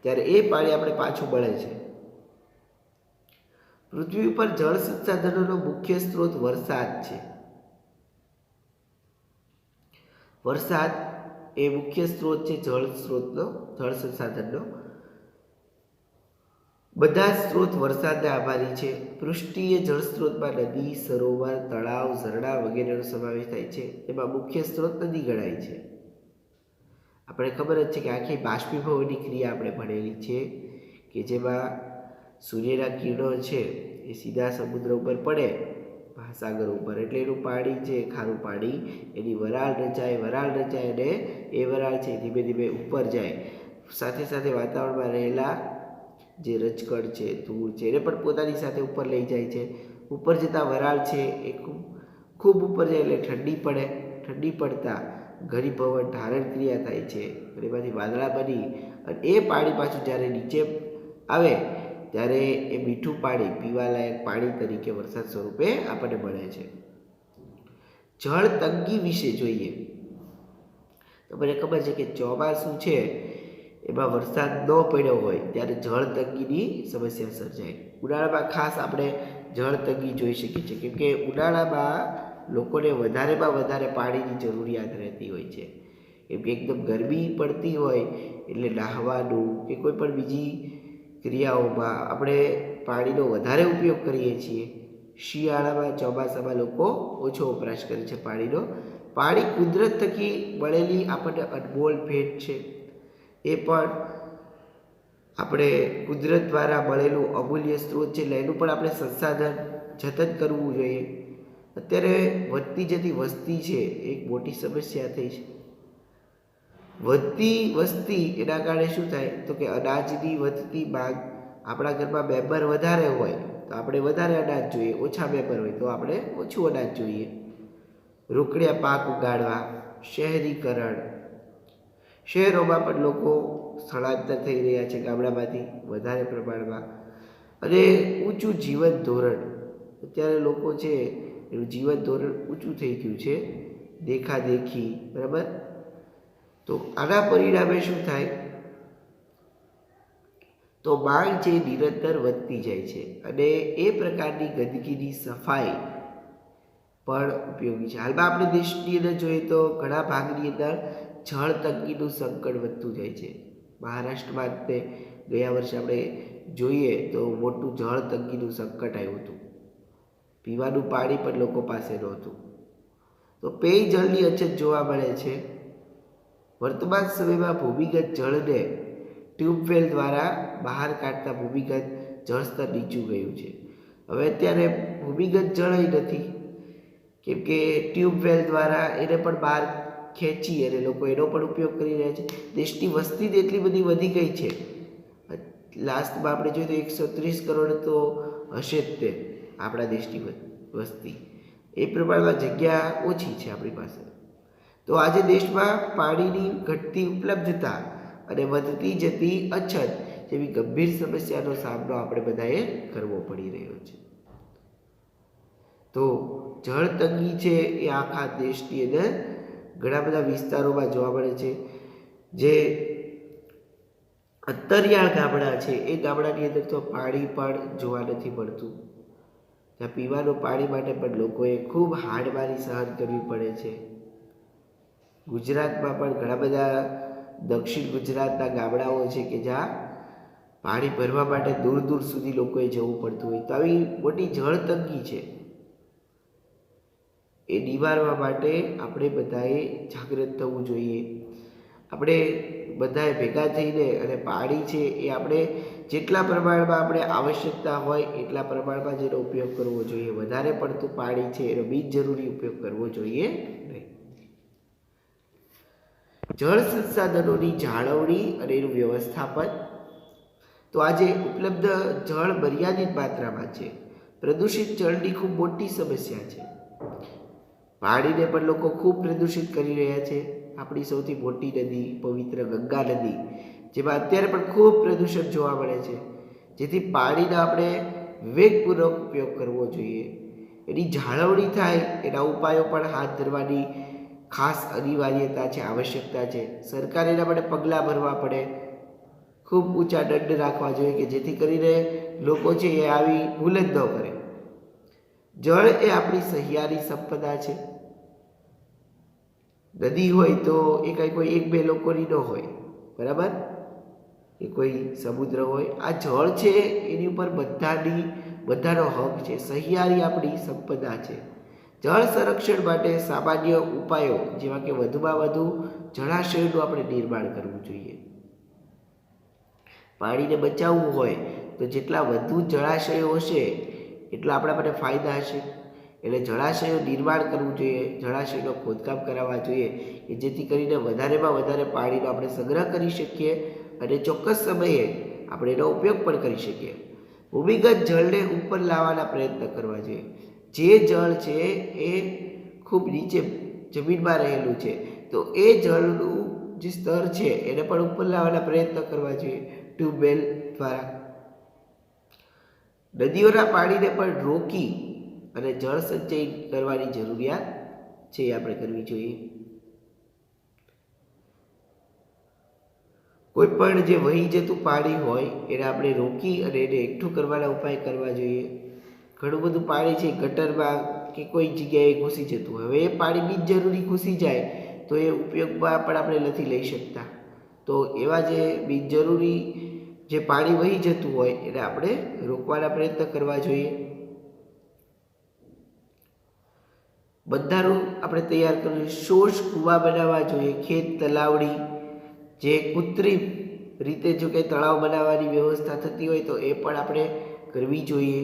ત્યારે એ પાણી આપણે પાછું મળે છે. પૃથ્વી ઉપર જળ સંસાધનોનો મુખ્ય સ્ત્રોત વરસાદ છે. વરસાદ એ મુખ્ય સ્ત્રોત છે જળ સ્ત્રોતનો, જળ સંસાધનનો. બધા સ્ત્રોત વરસાદને આભારી છે. પૃષ્ઠીય જળ સ્ત્રોતમાં નદી, સરોવર, તળાવ, ઝરણા વગેરેનો સમાવેશ થાય છે. એમાં મુખ્ય સ્ત્રોત નદી ગણાય છે. આપણે ખબર જ છે કે આખી બાષ્પીભવનની ક્રિયા આપણે ભણેલી છે કે જેમાં સૂર્યના કિરણો છે એ સીધા સમુદ્ર ઉપર પડે, મહાસાગર ઉપર, એટલે એનું પાણી છે ખારું પાણી, એની વરાળ રચાય, અને એ વરાળ છે ધીમે ધીમે ઉપર જાય. સાથે સાથે વાતાવરણમાં રહેલા જે રજકણ છે, ધૂળ છે, એને પણ પોતાની સાથે ઉપર લઈ જાય છે. ઉપર જતાં વરાળ છે એ ખૂબ ઉપર જાય એટલે ઠંડી પડે. ઠંડી પડતા ઘનીભવન ધારણ ક્રિયા થાય છે અને એમાંથી વાદળા બની અને એ પાણી પાછું જ્યારે નીચે આવે ત્યારે એ મીઠું પાણી પીવાલાયક પાણી તરીકે વરસાદ સ્વરૂપે આપણને મળે છે. જળ તંગી વિશે જોઈએ. તમને ખબર છે કે ચોમાસું છે એમાં વરસાદ ન પડ્યો હોય ત્યારે જળ તંગીની સમસ્યા સર્જાય. ઉનાળામાં ખાસ આપણે જળ તંગી જોઈ શકીએ છીએ, કેમ કે ઉનાળામાં લોકોને વધારેમાં વધારે પાણીની જરૂરિયાત રહેતી હોય છે. કેમ કે એકદમ ગરમી પડતી હોય એટલે નહાવાનું કે કોઈ પણ બીજી ક્રિયાઓમાં આપણે પાણીનો વધારે ઉપયોગ કરીએ છીએ. શિયાળામાં, ચોમાસામાં લોકો ઓછો વપરાશ કરે છે પાણીનો. પાણી કુદરત થકી મળેલી આપણને અનમોલ ભેટ છે. એ પણ આપણે કુદરત દ્વારા મળેલું અમૂલ્ય સ્ત્રોત છે, એટલે એનું પણ આપણે સંસાધન જતન કરવું જોઈએ. અત્યારે વધતી જતી વસ્તી છે એક મોટી સમસ્યા થઈ છે. વધતી વસ્તી એના કારણે શું થાય તો કે અનાજની વધતી માંગ. આપણા ઘરમાં મેમ્બર વધારે હોય તો આપણે વધારે અનાજ જોઈએ, ઓછા મેમ્બર હોય તો આપણે ઓછું અનાજ જોઈએ. રોકડિયા પાક ઉગાડવા, શહેરીકરણ, શહેરોમાં પણ લોકો સ્થળાંતર થઈ રહ્યા છે ગામડામાંથી વધારે પ્રમાણમાં. અને ઊંચું જીવન ધોરણ, અત્યારે લોકો છે એનું જીવન ધોરણ ઊંચું થઈ ગયું છે, દેખાદેખી, બરાબર. તો આના પરિણામે શું થાય તો માંગ છે નિરંતર વધતી જાય છે અને એ પ્રકારની ગંદકીની સફાઈ પણ ઉપયોગી છે. હાલમાં આપણે દેશની અંદર જોઈએ તો ઘણા ભાગની અંદર જળ તંગીનું સંકટ વધતું જાય છે. મહારાષ્ટ્રમાં તે ગયા વર્ષે આપણે જોઈએ તો મોટું જળ તંગીનું સંકટ આવ્યું હતું. પીવાનું પાણી પણ લોકો પાસે નહોતું. તો પેય જળની અછત જોવા મળે છે. વર્તમાન સમયમાં ભૂમિગત જળને ટ્યુબવેલ દ્વારા બહાર કાઢતા ભૂમિગત જળસ્તર નીચું ગયું છે. હવે અત્યારે ભૂમિગત જળ નથી, કેમ કે ટ્યુબવેલ દ્વારા એને પણ બહાર ખેંચી અને લોકો એનો પણ ઉપયોગ કરી રહ્યા છે. દેશની વસ્તી જ એટલી બધી વધી ગઈ છે. લાસ્ટમાં આપણે જોઈએ તો 130 કરોડ તો હશે જ તે આપણા દેશની વસ્તી. એ પ્રમાણમાં જગ્યા ઓછી છે આપણી પાસે. તો આજે દેશમાં પાણીની ઘટતી ઉપલબ્ધતા અને વધતી જતી અછત જેવી ગંભીર સમસ્યાનો સામનો આપણે બધાએ કરવો પડી રહ્યો છે. તો જળ તંગી છે એ આખા દેશની અંદર ઘણા બધા વિસ્તારોમાં જોવા મળે છે. જે અંતરિયાળ ગામડા છે એ ગામડાની અંદર તો પાણી પણ જોવા નથી મળતું. ત્યાં પીવાનું પાણી માટે પણ લોકોએ ખૂબ હાડમારી સહન કરવી પડે છે. ગુજરાતમાં પણ ઘણા બધા દક્ષિણ ગુજરાતના ગામડાઓ છે કે જ્યાં પાણી ભરવા માટે દૂર દૂર સુધી લોકોએ જવું પડતું હોય. તો આવી મોટી જળ તંગી છે, એ નિવારવા માટે આપણે બધાએ જાગૃત થવું જોઈએ. આપણે બધાએ ભેગા થઈને અને પાણી છે એ આપણે જેટલા પ્રમાણમાં આપણે આવશ્યકતા હોય એટલા પ્રમાણમાં જેનો ઉપયોગ કરવો જોઈએ. વધારે પડતું પાણી છે એનો બિનજરૂરી ઉપયોગ કરવો જોઈએ નહીં. જળ સંસાધનોની જાળવણી અને એનું વ્યવસ્થાપન. તો આજે ઉપલબ્ધ જળ મર્યાદિત માત્રામાં છે. પ્રદૂષિત જળની ખૂબ મોટી સમસ્યા છે. પાણીને પણ લોકો ખૂબ પ્રદૂષિત કરી રહ્યા છે. આપણી સૌથી મોટી નદી પવિત્ર ગંગા નદી, જેમાં અત્યારે પણ ખૂબ પ્રદૂષણ જોવા મળે છે. જેથી પાણીનો આપણે વિવેકપૂર્વક ઉપયોગ કરવો જોઈએ. એની જાળવણી થાય એના ઉપાયો પણ હાથ ધરવાની ખાસ અનિવાર્યતા છે, આવશ્યકતા છે. સરકારે એના માટે પગલાં ભરવા પડે, ખૂબ ઊંચા દંડ રાખવા જોઈએ કે જેથી કરીને લોકો છે એ આવી ભૂલ જ ન કરે. જળ એ આપણી સહિયારી સંપદા છે. નદી હોય તો એ કાંઈ કોઈ એક બે લોકોની ન હોય, બરાબર? એ કોઈ સમુદ્ર હોય. આ જળ છે એની ઉપર બધાનો હક છે. સહિયારી આપણી સંપદા છે. જળ સંરક્ષણ માટે સામાન્ય ઉપાયો જેવા કે વધુમાં વધુ જળાશયોનું આપણે નિર્માણ કરવું જોઈએ. પાણીને બચાવવું હોય તો જેટલા વધુ જળાશયો હશે એટલા આપણા માટે ફાયદા હશે. એટલે જળાશયો નિર્માણ કરવું જોઈએ, જળાશયનો ખોદકામ કરાવવા જોઈએ કે જેથી કરીને વધારેમાં વધારે પાણીનો આપણે સંગ્રહ કરી શકીએ અને ચોક્કસ સમયે આપણે એનો ઉપયોગ પણ કરી શકીએ. ભૂમિગત જળને ઉપર લાવવાના પ્રયત્ન કરવા જોઈએ. જે જળ છે એ ખૂબ નીચે જમીનમાં રહેલું છે, તો એ જળનું જે સ્તર છે એને પણ ઉપર લાવવાના પ્રયત્ન કરવા જોઈએ ટ્યુબવેલ દ્વારા. નદીઓના પાણીને પણ રોકી અને જળ સંચય કરવાની જરૂરિયાત છે એ આપણે કરવી જોઈએ. કોઈ પણ જે વહી જતું પાણી હોય એને આપણે રોકી અને એને એકઠું કરવાના ઉપાય કરવા જોઈએ. ઘણું બધું પાણી છે ગટરમાં કે કોઈ જગ્યાએ ઘૂસી જતું હોય, હવે એ પાણી બિનજરૂરી ઘૂસી જાય તો એ ઉપયોગમાં પણ આપણે નથી લઈ શકતા. તો એવા જે બિનજરૂરી જે પાણી વહી જતું હોય એને આપણે રોકવાના પ્રયત્ન કરવા જોઈએ. બંધારું આપણે તૈયાર કરવું જોઈએ. શોષ કૂવા બનાવવા જોઈએ. ખેત તલાવડી જે કૃત્રિમ રીતે જો કંઈ તળાવ બનાવવાની વ્યવસ્થા થતી હોય તો એ પણ આપણે કરવી જોઈએ.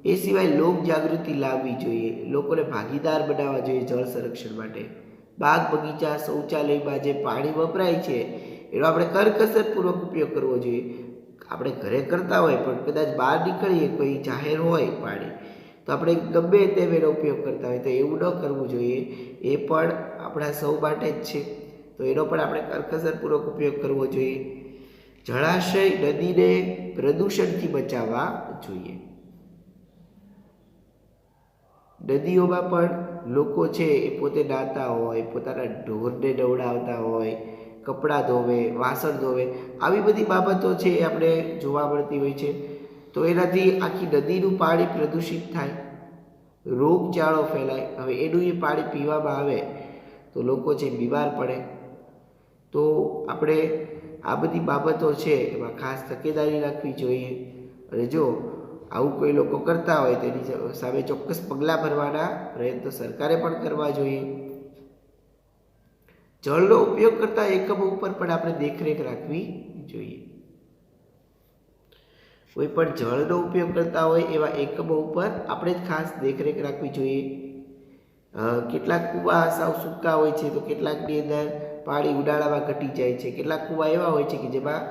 એ સિવાય લોક જાગૃતિ લાવવી જોઈએ. લોકોને ભાગીદાર બનાવવા જોઈએ જળ સંરક્ષણ માટે. બાગ બગીચા શૌચાલયમાં જે પાણી વપરાય છે એનો આપણે કરકસરપૂર્વક ઉપયોગ કરવો જોઈએ. આપણે ઘરે કરતા હોય પણ કદાચ બહાર નીકળીએ કોઈ જાહેર હોય પાણી તો આપણે ગમે તેમ એનો ઉપયોગ કરતા હોય તો એવું ન કરવું જોઈએ. એ પણ આપણા સૌ માટે જ છે, તો એનો પણ આપણે કરકસરપૂર્વક ઉપયોગ કરવો જોઈએ. જળાશય નદીને પ્રદૂષણથી બચાવવા જોઈએ. નદીઓમાં પણ લોકો છે એ પોતે નાહતા હોય, પોતાના ઢોરને નવડાવતા હોય, કપડાં ધોવે, વાસણ ધોવે, આવી બધી બાબતો છે એ આપણે જોવા મળતી હોય છે. તો એનાથી આખી નદીનું પાણી પ્રદૂષિત થાય, રોગચાળો ફેલાય. હવે એનું એ પાણી પીવામાં આવે તો લોકો છે બીમાર પડે. તો આપણે આ બધી બાબતો છે એમાં ખાસ તકેદારી રાખવી જોઈએ. અને જો આવું કોઈ લોકો કરતા હોય તેની સામે ચોક્કસ પગલાં ભરવાના પ્રયત્નો સરકારે પણ કરવા જોઈએ. જળનો ઉપયોગ કરતા એકમો ઉપર પણ આપણે દેખરેખ રાખવી જોઈએ. કોઈ પણ જળનો ઉપયોગ કરતા હોય એવા એકમો ઉપર આપણે જ ખાસ દેખરેખ રાખવી જોઈએ. કેટલાક કૂવા સાવ સૂકા હોય છે તો કેટલાકની અંદર પાણી ઉનાળામાં ઘટી જાય છે. કેટલાક કૂવા એવા હોય છે કે જેમાં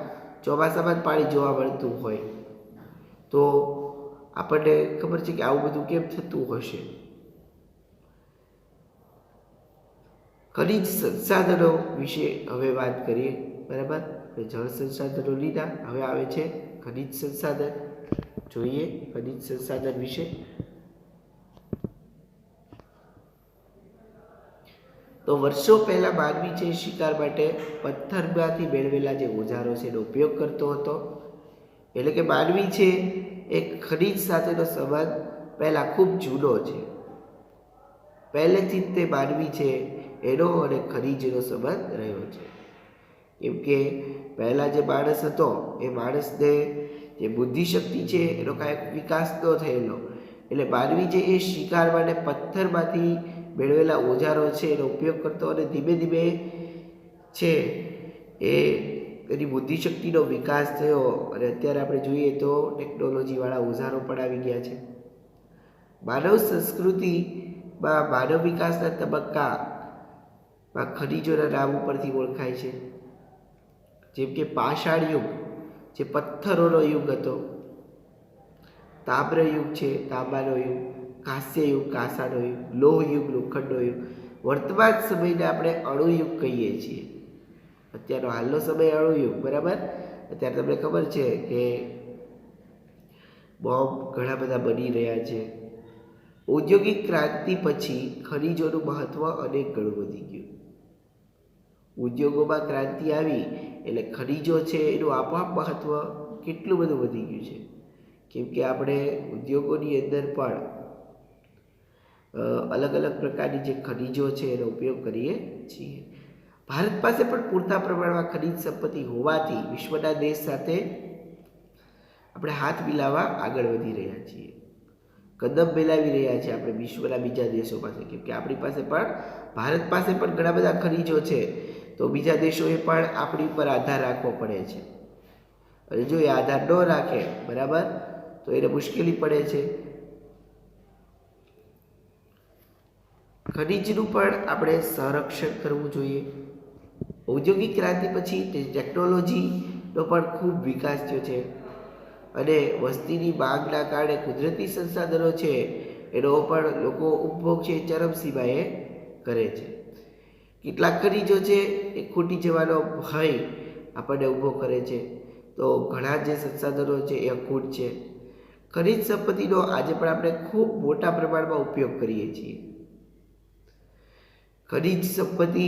ચોમાસામાં જ પાણી જોવા મળતું હોય. તો આપણને ખબર છે કે આવું બધું કેમ થતું હશે. ખનિજ સંસાધનો વિશે હવે વાત કરીએ, બરાબર? જળ સંસાધનો લીધા, હવે આવે છે ખનિજ સંસાધન. જોઈએ ખનિજ સંસાધન વિશે. તો વર્ષો પહેલા માનવી છે શિકાર માટે પથ્થરમાંથી મેળવેલા જે ઓજારો છે એનો ઉપયોગ કરતો હતો. એટલે કે માનવી છે એ ખનિજ સાથેનો સંબંધ પહેલાં ખૂબ જૂનો છે. પહેલેથી જ તે માનવી છે એનો અને ખનિજનો સંબંધ રહ્યો છે. કેમ કે પહેલાં જે માણસ હતો એ માણસને જે બુદ્ધિશક્તિ છે એનો કાંઈ વિકાસ ન થયેલો, એટલે માનવી જે એ શિકાર માટે પથ્થરમાંથી મેળવેલા ઓજારો છે એનો ઉપયોગ કરતો અને ધીમે ધીમે છે એની બુદ્ધિશક્તિનો વિકાસ થયો અને અત્યારે આપણે જોઈએ તો ટેકનોલોજીવાળા ઓજારો પણ આવી ગયા છે. માનવ સંસ્કૃતિમાં માનવ વિકાસના તબક્કામાં ખનિજોના નામ ઉપરથી ઓળખાય છે. જેમ કે પાષાણ યુગ જે પથ્થરોનો યુગ હતો, તામ્ર યુગ છે તાંબાનો યુગ, કાંસ્ય યુગ કાંસાનો યુગ, લોહ યુગ લોખંડનો યુગ, વર્તમાન સમયને આપણે અણુયુગ કહીએ છીએ. અત્યારનો હાલનો સમય અણુયુગ, બરાબર. અત્યારે તમને ખબર છે કે બોમ્બ ઘણા બધા બની રહ્યા છે. ઔદ્યોગિક ક્રાંતિ પછી ખનિજોનું મહત્વ અનેક ગણું વધી ગયું. ઉદ્યોગોમાં ક્રાંતિ આવી એટલે ખનિજો છે એનું આપોઆપ મહત્વ કેટલું બધું વધી ગયું છે. કેમ કે આપણે ઉદ્યોગોની અંદર પણ અલગ અલગ પ્રકારની જે ખનિજો છે એનો ઉપયોગ કરીએ છીએ. ભારત પાસે પણ પૂરતા પ્રમાણમાં ખનિજ સંપત્તિ હોવાથી વિશ્વના દેશ સાથે આપણે હાથ મિલાવવા આગળ વધી રહ્યા છીએ, કદમ મિલાવી રહ્યા છીએ આપણે વિશ્વના બીજા દેશો પાસે. કેમ કે આપણી પાસે પણ ભારત પાસે પણ ઘણા બધા ખનિજો છે, તો બીજા દેશોએ પણ આપણી પર આધાર રાખવો પડે છે. અને જો એ આધાર ન રાખે, બરાબર, તો એને મુશ્કેલી પડે છે. ખનિજનું પણ આપણે સંરક્ષણ કરવું જોઈએ. ઔદ્યોગિક ક્રાંતિ પછી ટેકનોલોજીનો પણ ખૂબ વિકાસ થયો છે અને વસ્તીની માંગના કારણે કુદરતી સંસાધનો છે એનો પણ લોકો ઉપભોગ છે ચરમસીમાએ કરે છે. કેટલાક ખનિજો છે એ ખૂટી જવાનો ભય આપણને ઊભો કરે છે, તો ઘણા જે સંસાધનો છે એ અખૂટ છે. ખનિજ સંપત્તિનો આજે પણ આપણે ખૂબ મોટા પ્રમાણમાં ઉપયોગ કરીએ છીએ. ખનિજ સંપત્તિ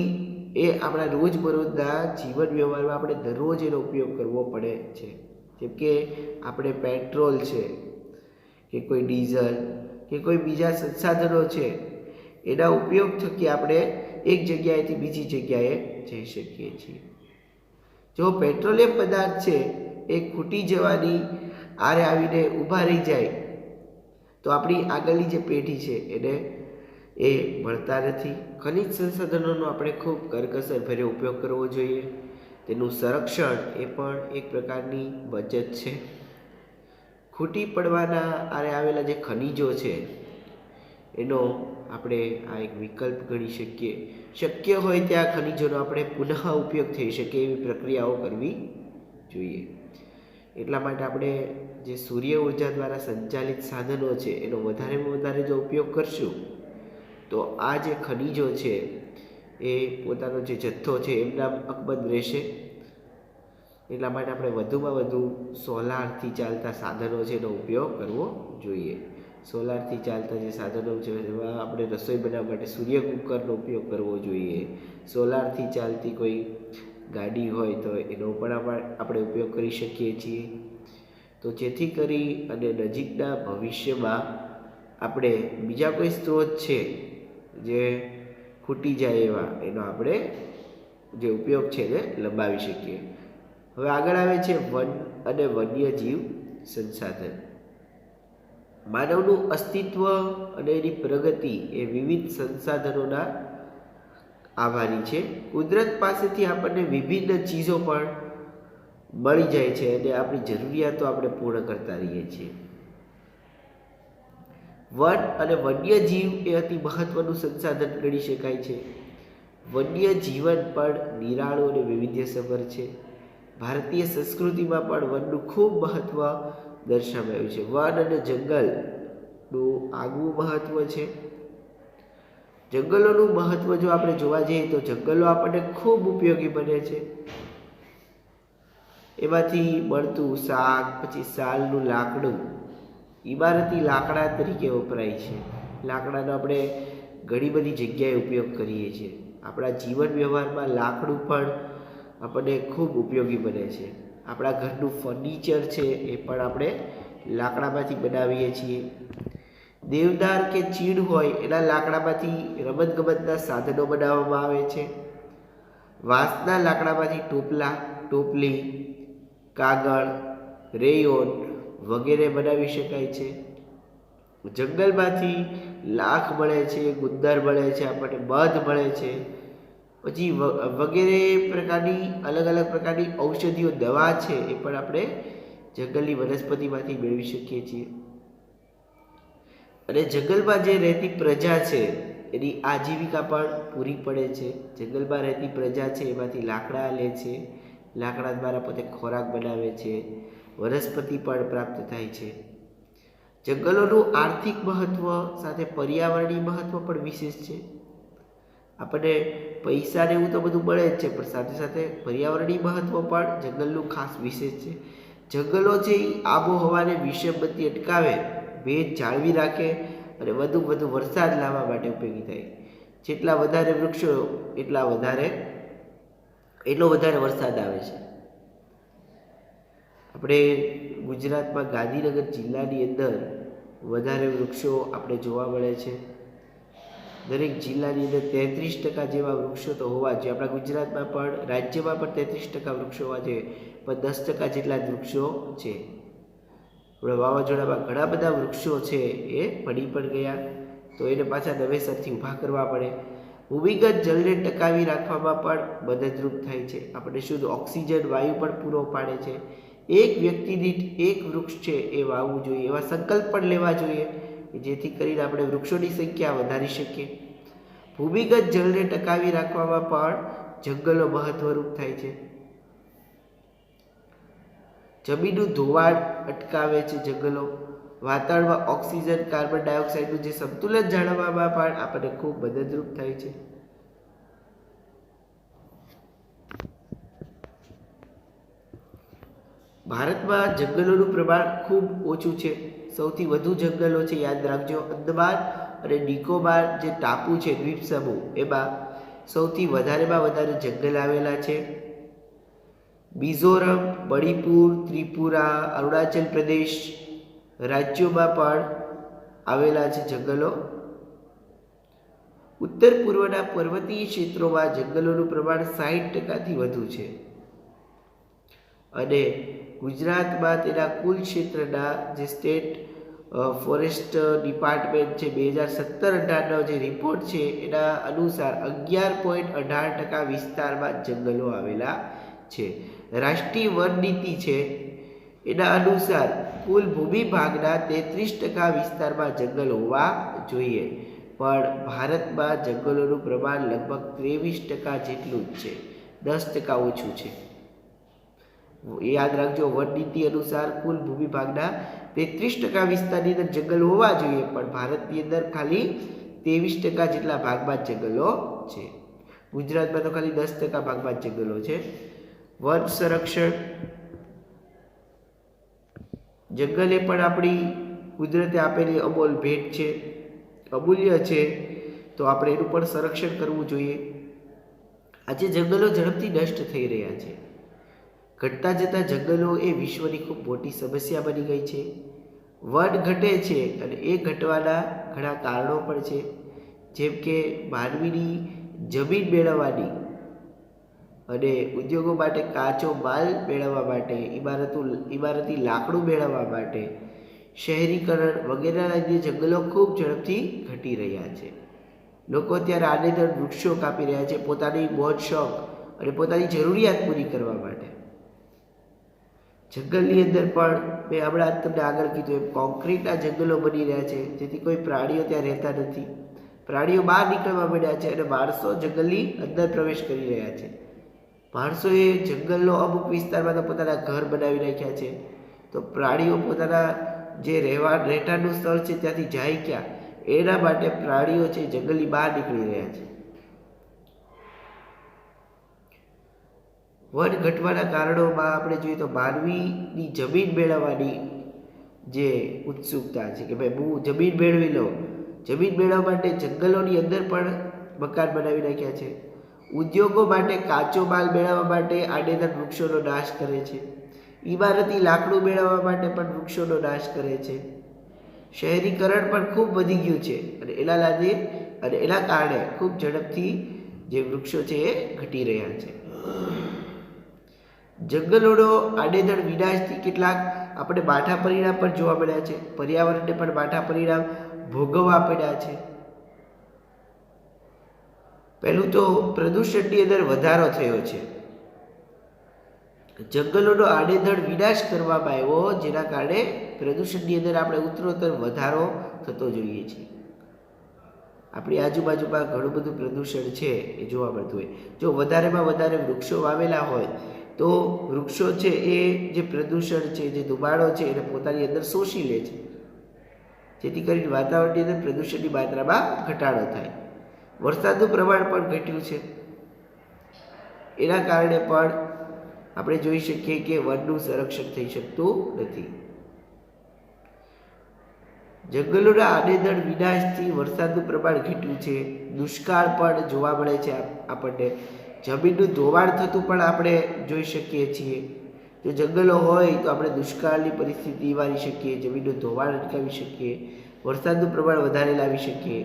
એ આપણા રોજબરોજના જીવન વ્યવહારમાં આપણે દરરોજ એનો ઉપયોગ કરવો પડે છે. જેમ કે આપણે પેટ્રોલ છે કે કોઈ ડીઝલ કે કોઈ બીજા સંસાધનો છે એના ઉપયોગ થકી આપણે એક જગ્યાએથી બીજી જગ્યાએ જઈ શકીએ છીએ. જો પેટ્રોલિયમ પદાર્થ છે એ ખૂટી જવાની આરે આવીને ઊભા રહી જાય તો આપણી આગળની જે પેઢી છે એને એ મળતા નથી. ખનિજ સંસાધનોનો આપણે ખૂબ કરકસરભર્યો ઉપયોગ કરવો જોઈએ. તેનું સંરક્ષણ એ પણ એક પ્રકારની બચત છે. ખૂટી પડવાના આરે આવેલા જે ખનિજો છે એનો આપણે આ એક વિકલ્પ ગણી શકીએ. શક્ય હોય ત્યાં ખનિજોનો આપણે પુનઃ ઉપયોગ થઈ શકે એવી પ્રક્રિયાઓ કરવી જોઈએ. એટલા માટે આપણે જે સૂર્ય ઉર્જા દ્વારા સંચાલિત સાધનો છે એનો વધારેમાં વધારે જો ઉપયોગ કરશું તો આ જે ખનિજો છે એ પોતાનો જે જથ્થો છે એમના અકબંધ રહેશે. એટલા માટે આપણે વધુમાં વધુ સોલારથી ચાલતા સાધનો છે એનો ઉપયોગ કરવો જોઈએ. સોલારથી ચાલતા જે સાધનો છે એમાં આપણે રસોઈ બનાવવા માટે સૂર્ય કુકરનો ઉપયોગ કરવો જોઈએ. સોલારથી ચાલતી કોઈ ગાડી હોય તો એનો પણ આપણે ઉપયોગ કરી શકીએ છીએ. તો જેથી કરી અને નજીકના ભવિષ્યમાં આપણે બીજા કોઈ સ્ત્રોત છે જે ખૂટી જાય એવા એનો આપણે જે ઉપયોગ છે એને લંબાવી શકીએ. હવે આગળ આવે છે વન અને વન્યજીવ સંસાધન. માનવનું અસ્તિત્વ અને એની પ્રગતિ એ વિવિધ સંસાધનોના આભારી છે. કુદરત પાસેથી આપણને વિભિન્ન ચીજો પણ મળી જાય છે અને આપણી જરૂરિયાતો આપણે પૂર્ણ કરતા રહીએ છીએ. વન અને વન્યજીવ એ અતિ મહત્વનું સંસાધન ગણી શકાય છે. વન્ય જીવન પણ નિરાળું અને વૈવિધ્યસભર છે. ભારતીય સંસ્કૃતિમાં પણ વનનું ખૂબ મહત્વ દર્શાવાયું છે. વન અને જંગલનું આગવું મહત્વ છે. જંગલોનું મહત્વ જો આપણે જોવા જઈએ તો જંગલો આપણને ખૂબ ઉપયોગી બને છે. એમાંથી મળતું શાક, પછી સાલનું લાકડું ઇમારતી લાકડા તરીકે વપરાય છે. લાકડાનો આપણે ઘણી બધી જગ્યાએ ઉપયોગ કરીએ છીએ. આપણા જીવન વ્યવહારમાં લાકડું પણ આપણને ખૂબ ઉપયોગી બને છે. આપણા ઘરનું ફર્નિચર છે એ પણ આપણે લાકડામાંથી બનાવીએ છીએ. દેવદાર કે ચીડ હોય એના લાકડામાંથી રમતગમતના સાધનો બનાવવામાં આવે છે. વાંસના લાકડામાંથી ટોપલા, ટોપલી, કાગળ, રેયોન વગેરે બનાવી શકાય છે. જંગલમાંથી લાખ મળે છે, ગુંદર મળે છે, આપણને મધ મળે છે, પછી વગેરે પ્રકારની અલગ અલગ પ્રકારની ઔષધિઓ દવા છે એ પણ આપણે જંગલની વનસ્પતિમાંથી મેળવી શકીએ છીએ. અને જંગલમાં જે રહેતી પ્રજા છે એની આજીવિકા પણ પૂરી પડે છે. જંગલમાં રહેતી પ્રજા છે એમાંથી લાકડા લે છે, લાકડા દ્વારા પોતે ખોરાક બનાવે છે, વનસ્પતિ પણ પ્રાપ્ત થાય છે. જંગલોનું આર્થિક મહત્વ સાથે પર્યાવરણીય મહત્વ પણ વિશેષ છે. આપણને પૈસા ને એવું તો બધું મળે જ છે, પણ સાથે સાથે પર્યાવરણીય મહત્વ પણ જંગલનું ખાસ વિશેષ છે. જંગલો છે એ આબોહવાને વિષમબત્તી અટકાવે, ભેજ જાળવી રાખે અને વધુ વરસાદ લાવવા માટે ઉપયોગી થાય. જેટલા વધારે વૃક્ષો એટલો વધારે વરસાદ આવે છે. આપણે ગુજરાતમાં ગાંધીનગર જિલ્લાની અંદર વધારે વૃક્ષો આપણે જોવા મળે છે. દરેક જિલ્લાની અંદર 33% જેવા વૃક્ષો તો હોવા જોઈએ. આપણા ગુજરાતમાં પણ, રાજ્યમાં પણ 33% વૃક્ષો હોવા જોઈએ, પણ 10% જેટલા જ વૃક્ષો છે. આપણા વાવાઝોડામાં ઘણા બધા વૃક્ષો છે એ પડી પણ ગયા, તો એને પાછા નવેસરથી ઊભા કરવા પડે. ભૂમિગત જળને ટકાવી રાખવામાં પણ મદદરૂપ થાય છે. આપણને શુદ્ધ ઓક્સિજન વાયુ પણ પૂરો પાડે છે. એક વ્યક્તિ દીઠ એક વૃક્ષ છે એ વાવવું જોઈએ, એવા સંકલ્પ પણ લેવા જોઈએ જેથી કરીને આપણે વૃક્ષોની સંખ્યા વધારી શકીએ. ભૂમિગત જળને ટકાવી રાખવામાં પણ જંગલો મહત્વરૂપ થાય છે. જમીનનું ધોવાણ અટકાવે છે જંગલો. વાતાવરણમાં ઓક્સિજન, કાર્બન ડાયોક્સાઇડનું જે સંતુલન જાળવવામાં પણ આપણને ખૂબ મદદરૂપ થાય છે. ભારતમાં જંગલોનું પ્રમાણ ખૂબ ઓછું છે. સૌથી વધુ જંગલો છે, યાદ રાખજો, અંદમાન અને નિકોબાર જે ટાપુ છે, દ્વીપ સમૂહ, એમાં સૌથી વધારેમાં વધારે જંગલ આવેલા છે. મિઝોરમ, મણિપુર, ત્રિપુરા, અરુણાચલ પ્રદેશ રાજ્યોમાં પણ આવેલા છે જંગલો. ઉત્તર પૂર્વના પર્વતીય ક્ષેત્રોમાં જંગલોનું પ્રમાણ 60%થી વધુ છે. અને ગુજરાતમાં તેના કુલ ક્ષેત્રના જે સ્ટેટ ફોરેસ્ટ ડિપાર્ટમેન્ટ છે 2017-18નો જે રિપોર્ટ છે એના અનુસાર 11.18% વિસ્તારમાં જંગલો આવેલા છે. રાષ્ટ્રીય વન નીતિ છે એના અનુસાર કુલ ભૂમિભાગના 33% વિસ્તારમાં જંગલ હોવા જોઈએ, પણ ભારતમાં જંગલોનું પ્રમાણ લગભગ 23% જેટલું જ છે, 10% ઓછું છે. યાદ રાખજો, વન નીતિ અનુસાર કુલ ભૂમિભાગના 33% વિસ્તારની અંદર જંગલ હોવા જોઈએ, પણ ભારતની અંદર ખાલી 23% જેટલા ભાગમાં જંગલો છે. ગુજરાતમાં તો ખાલી 10% ભાગમાં જંગલો છે. વન સંરક્ષણ, જંગલ એ પણ આપણી કુદરતે આપેલી અમોલ ભેટ છે, અમૂલ્ય છે, તો આપણે એનું પણ સંરક્ષણ કરવું જોઈએ. આજે જંગલો ઝડપથી નષ્ટ થઈ રહ્યા છે. ઘટતા જતા જંગલો એ વિશ્વની ખૂબ મોટી સમસ્યા બની ગઈ છે. વન ઘટે છે અને એ ઘટવાના ઘણા કારણો પણ છે, જેમ કે માનવીની જમીન મેળવવાની અને ઉદ્યોગો માટે કાચો માલ મેળવવા માટે, ઇમારતી લાકડું મેળવવા માટે, શહેરીકરણ વગેરેના લીધે જંગલો ખૂબ ઝડપથી ઘટી રહ્યા છે. લોકો અત્યારે આડેધડ વૃક્ષો કાપી રહ્યા છે પોતાની મોજ શોખ અને પોતાની જરૂરિયાત પૂરી કરવા માટે. જંગલની અંદર પણ મેં હમણાં તમને આગળ કીધું એમ કોન્ક્રીટના જંગલો બની રહ્યા છે, જેથી કોઈ પ્રાણીઓ ત્યાં રહેતા નથી. પ્રાણીઓ બહાર નીકળવા માંડ્યા છે અને માણસો જંગલની અંદર પ્રવેશ કરી રહ્યા છે. માણસોએ જંગલનો અમુક વિસ્તારમાં તો પોતાના ઘર બનાવી રાખ્યા છે, તો પ્રાણીઓ પોતાના જે રહેઠાણનું સ્થળ છે ત્યાંથી જાય ક્યાં, એના માટે પ્રાણીઓ છે જંગલની બહાર નીકળી રહ્યા છે. વન ઘટવાના કારણોમાં આપણે જોઈએ તો માનવીની જમીન મેળવવાની જે ઉત્સુકતા છે કે ભાઈ હું જમીન મેળવી લઉં, જમીન મેળવવા માટે જંગલોની અંદર પણ મકાન બનાવી નાખ્યા છે. ઉદ્યોગો માટે કાચો માલ મેળવવા માટે આડેધડ વૃક્ષોનો નાશ કરે છે. ઇમારતી લાકડું મેળવવા માટે પણ વૃક્ષોનો નાશ કરે છે. શહેરીકરણ પણ ખૂબ વધી ગયું છે અને એના કારણે ખૂબ ઝડપથી જે વૃક્ષો છે એ ઘટી રહ્યા છે. જંગલોનો આડેધડ વિનાશથી કેટલાક આપણે માઠા પરિણામ પણ જોવા મળ્યા છે. પર્યાવરણને પણ માઠા પરિણામ ભોગવવા પડ્યા છે. પહેલું તો પ્રદૂષણની અંદર વધારો થયો છે. જંગલોનો આડેધડ વિનાશ કરવામાં આવ્યો, જેના કારણે પ્રદૂષણની અંદર આપણે ઉત્તરોત્તર વધારો થતો જોઈએ છીએ. આપણી આજુબાજુમાં ઘણું બધું પ્રદૂષણ છે એ જોવા મળતું હોય. જો વધારેમાં વધારે વૃક્ષો વાવેલા હોય તો વૃક્ષો છે એ જે પ્રદૂષણ છે, જે ધુમાડો છે એને પોતાની અંદર શોષી લે છે, જેથી કરીને વાતાવરણની અંદર પ્રદૂષણની માત્રામાં ઘટાડો થાય. વરસાદનું પ્રમાણ પણ ઘટ્યું છે. એના કારણે પણ આપણે જોઈ શકીએ કે વનનું સંરક્ષણ થઈ શકતું નથી. જંગલોના આડેધડ વિનાશથી વરસાદનું પ્રમાણ ઘટ્યું છે. દુષ્કાળ પણ જોવા મળે છે આપણને. જમીનનું ધોવાણ થતું પણ આપણે જોઈ શકીએ છીએ. જો જંગલો હોય તો આપણે દુષ્કાળની પરિસ્થિતિ નિવારી શકીએ, જમીનનું ધોવાણ અટકાવી શકીએ, વરસાદનું પ્રમાણ વધારે લાવી શકીએ.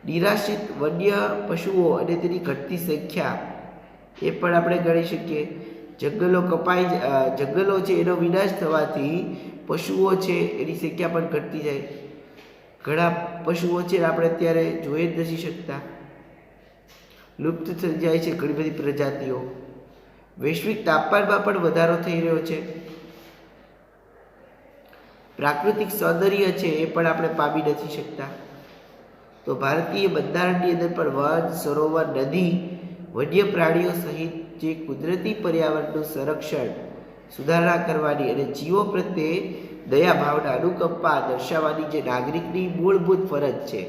નિરાશ્રિત વન્ય પશુઓ અને તેની ઘટતી સંખ્યા એ પણ આપણે ગણી શકીએ. જંગલો છે એનો વિનાશ થવાથી પશુઓ છે એની સંખ્યા પણ ઘટતી જાય. ઘણા પશુઓ છે આપણે અત્યારે જોઈ જ નથી શકતા, લુપ્ત થઈ જાય છે ઘણી બધી પ્રજાતિઓ. વૈશ્વિક તાપમાનમાં પણ વધારો થઈ રહ્યો છે. પ્રાકૃતિક સૌંદર્ય છે એ પણ આપણે પામી નથી શકતા. તો ભારતીય બંધારણની અંદર પણ વન, સરોવર, નદી, વન્ય પ્રાણીઓ સહિત જે કુદરતી પર્યાવરણનું સંરક્ષણ, સુધારણા કરવાની અને જીવો પ્રત્યે દયા ભાવના, અનુકંપા દર્શાવવાની જે નાગરિકની મૂળભૂત ફરજ છે.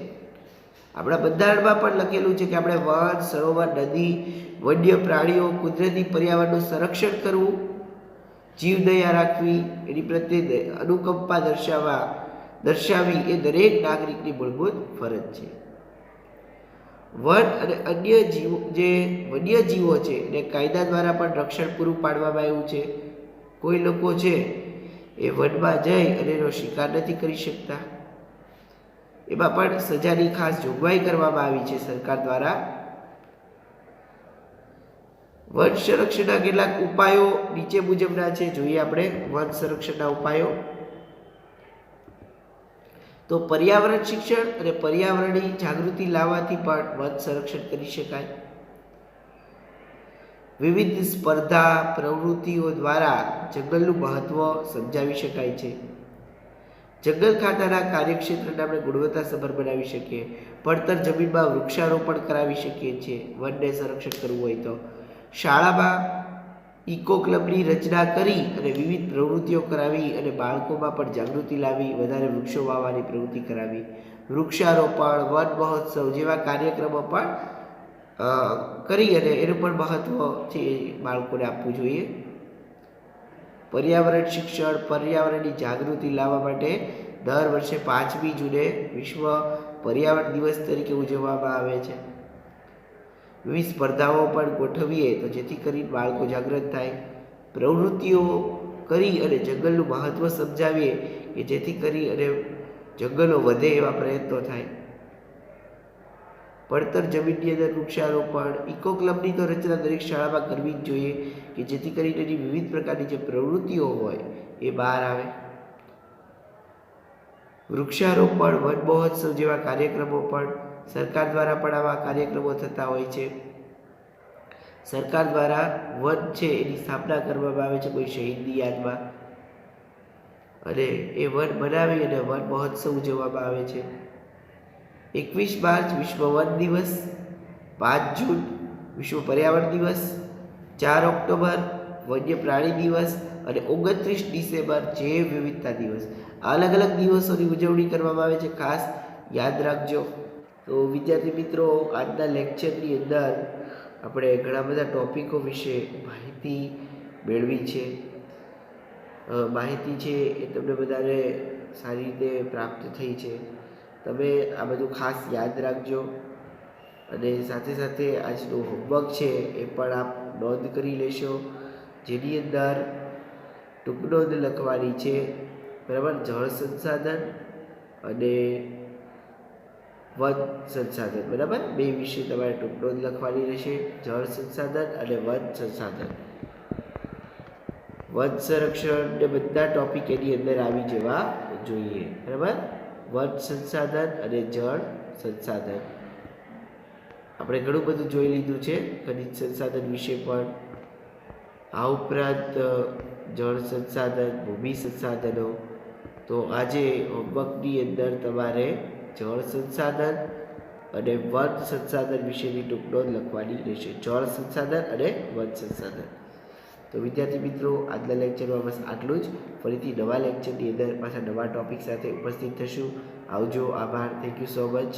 આપણા બંધારણમાં પણ લખેલું છે કે આપણે વન, સરોવર, નદી, વન્ય પ્રાણીઓ, કુદરતી પર્યાવરણનું સંરક્ષણ કરવું, જીવદયા રાખવી, એની પ્રત્યે અનુકંપા દર્શાવી એ દરેક નાગરિકની મૂળભૂત ફરજ છે. વન અને અન્ય જીવો, જે વન્ય જીવો છે એને કાયદા દ્વારા પણ રક્ષણ પૂરું પાડવામાં આવ્યું છે. કોઈ લોકો છે એ વનમાં જઈ અને એનો શિકાર નથી કરી શકતા. એમાં પણ સજાની ખાસ જોગવાઈ કરવામાં આવી છે સરકાર દ્વારા. વન સંરક્ષણના કેટલાક ઉપાયો નીચે મુજબના છે. જોઈએ આપણે વન સંરક્ષણના ઉપાયો. તો પર્યાવરણ શિક્ષણ અને પર્યાવરણની જાગૃતિ લાવવાથી પણ વન સંરક્ષણ કરી શકાય. વિવિધ સ્પર્ધા પ્રવૃત્તિઓ દ્વારા જંગલનું મહત્વ સમજાવી શકાય છે. જંગલ ખાતાના કાર્યક્ષેત્રને આપણે ગુણવત્તાસભર બનાવી શકીએ. પડતર જમીનમાં વૃક્ષારોપણ કરાવી શકીએ છીએ વનને સંરક્ષણ કરવું હોય તો. શાળામાં ઇકો ક્લબની રચના કરી અને વિવિધ પ્રવૃત્તિઓ કરાવી અને બાળકોમાં પણ જાગૃતિ લાવી વધારે વૃક્ષો વાવવાની પ્રવૃત્તિ કરાવી. વૃક્ષારોપણ, વન મહોત્સવ જેવા કાર્યક્રમો પણ કરી અને એનું પણ મહત્વ છે બાળકોને આપવું જોઈએ. પર્યાવરણ શિક્ષણ, પર્યાવરણની જાગૃતિ લાવવા માટે દર વર્ષે 5મી જૂને વિશ્વ પર્યાવરણ દિવસ તરીકે ઉજવવામાં આવે છે. વિવિધ સ્પર્ધાઓ પણ ગોઠવીએ તો જેથી કરીને બાળકો જાગૃત થાય. પ્રવૃત્તિઓ કરી અને જંગલનું મહત્વ સમજાવીએ કે જેથી કરી અને જંગલો વધે એવા પ્રયત્નો થાય. પડતર જમીનની અંદર વૃક્ષારોપણ, ઇકો ક્લબની તો રચના દરેક શાળામાં કરવી જ જોઈએ કે જેથી કરીને એની વિવિધ પ્રકારની જે પ્રવૃત્તિઓ હોય એ બહાર આવે. વૃક્ષારોપણ, વન મહોત્સવ જેવા કાર્યક્રમો પણ સરકાર દ્વારા પણ આવા કાર્યક્રમો થતા હોય છે. સરકાર દ્વારા વન છે એની સ્થાપના કરવામાં આવે છે કોઈ શહીદની યાદમાં, અને એ વન બનાવી અને વન મહોત્સવ ઉજવવામાં આવે છે. 21 માર્ચ વિશ્વ વન દિવસ, 5 જૂન વિશ્વ પર્યાવરણ દિવસ, 4 ઓક્ટોબર વન્ય પ્રાણી દિવસ અને 29 ડિસેમ્બર જૈવ વિવિધતા દિવસ. અલગ અલગ દિવસોની ઉજવણી કરવામાં આવે છે, ખાસ યાદ રાખજો. તો વિદ્યાર્થી મિત્રો, આજના લેક્ચરની અંદર આપણે ઘણા બધા ટૉપિકો વિશે માહિતી મેળવી છે. માહિતી છે એ તમને બધાને સારી રીતે પ્રાપ્ત થઈ છે. તમે આ બધું ખાસ યાદ રાખજો અને સાથે સાથે આજનું હોમવર્ક છે એ પણ આપ નોંધ કરી લેશો, જેની અંદર ટૂંક નોંધ લખવાની છે. બરાબર. જળ સંસાધન અને વન સંસાધન, બરાબર. બે વિશે તમારે ટૂંક નોંધ લખવાની રહેશે, જળ સંસાધન અને વન સંસાધન. વન સંરક્ષણ ને બધા ટોપિક એની અંદર આવી જવા જોઈએ, બરાબર. વન સંસાધન અને જળ સંસાધન આપણે ઘણું બધું જોઈ લીધું છે, ખનિજ સંસાધન વિશે પણ. આ ઉપરાંત જળ સંસાધન, ભૂમિ સંસાધનો. તો આજે હોમવર્કની અંદર તમારે જળ સંસાધન અને વન સંસાધન વિશેની ટૂંક નોંધ લખવાની રહેશે. જળ સંસાધન અને વન સંસાધન. તો વિદ્યાર્થી મિત્રો, આજના લેક્ચરમાં બસ આટલું જ. ફરીથી નવા લેક્ચરની અંદર પાછા નવા ટોપિક સાથે ઉપસ્થિત થશું. આવજો. આભાર. Thank you so much.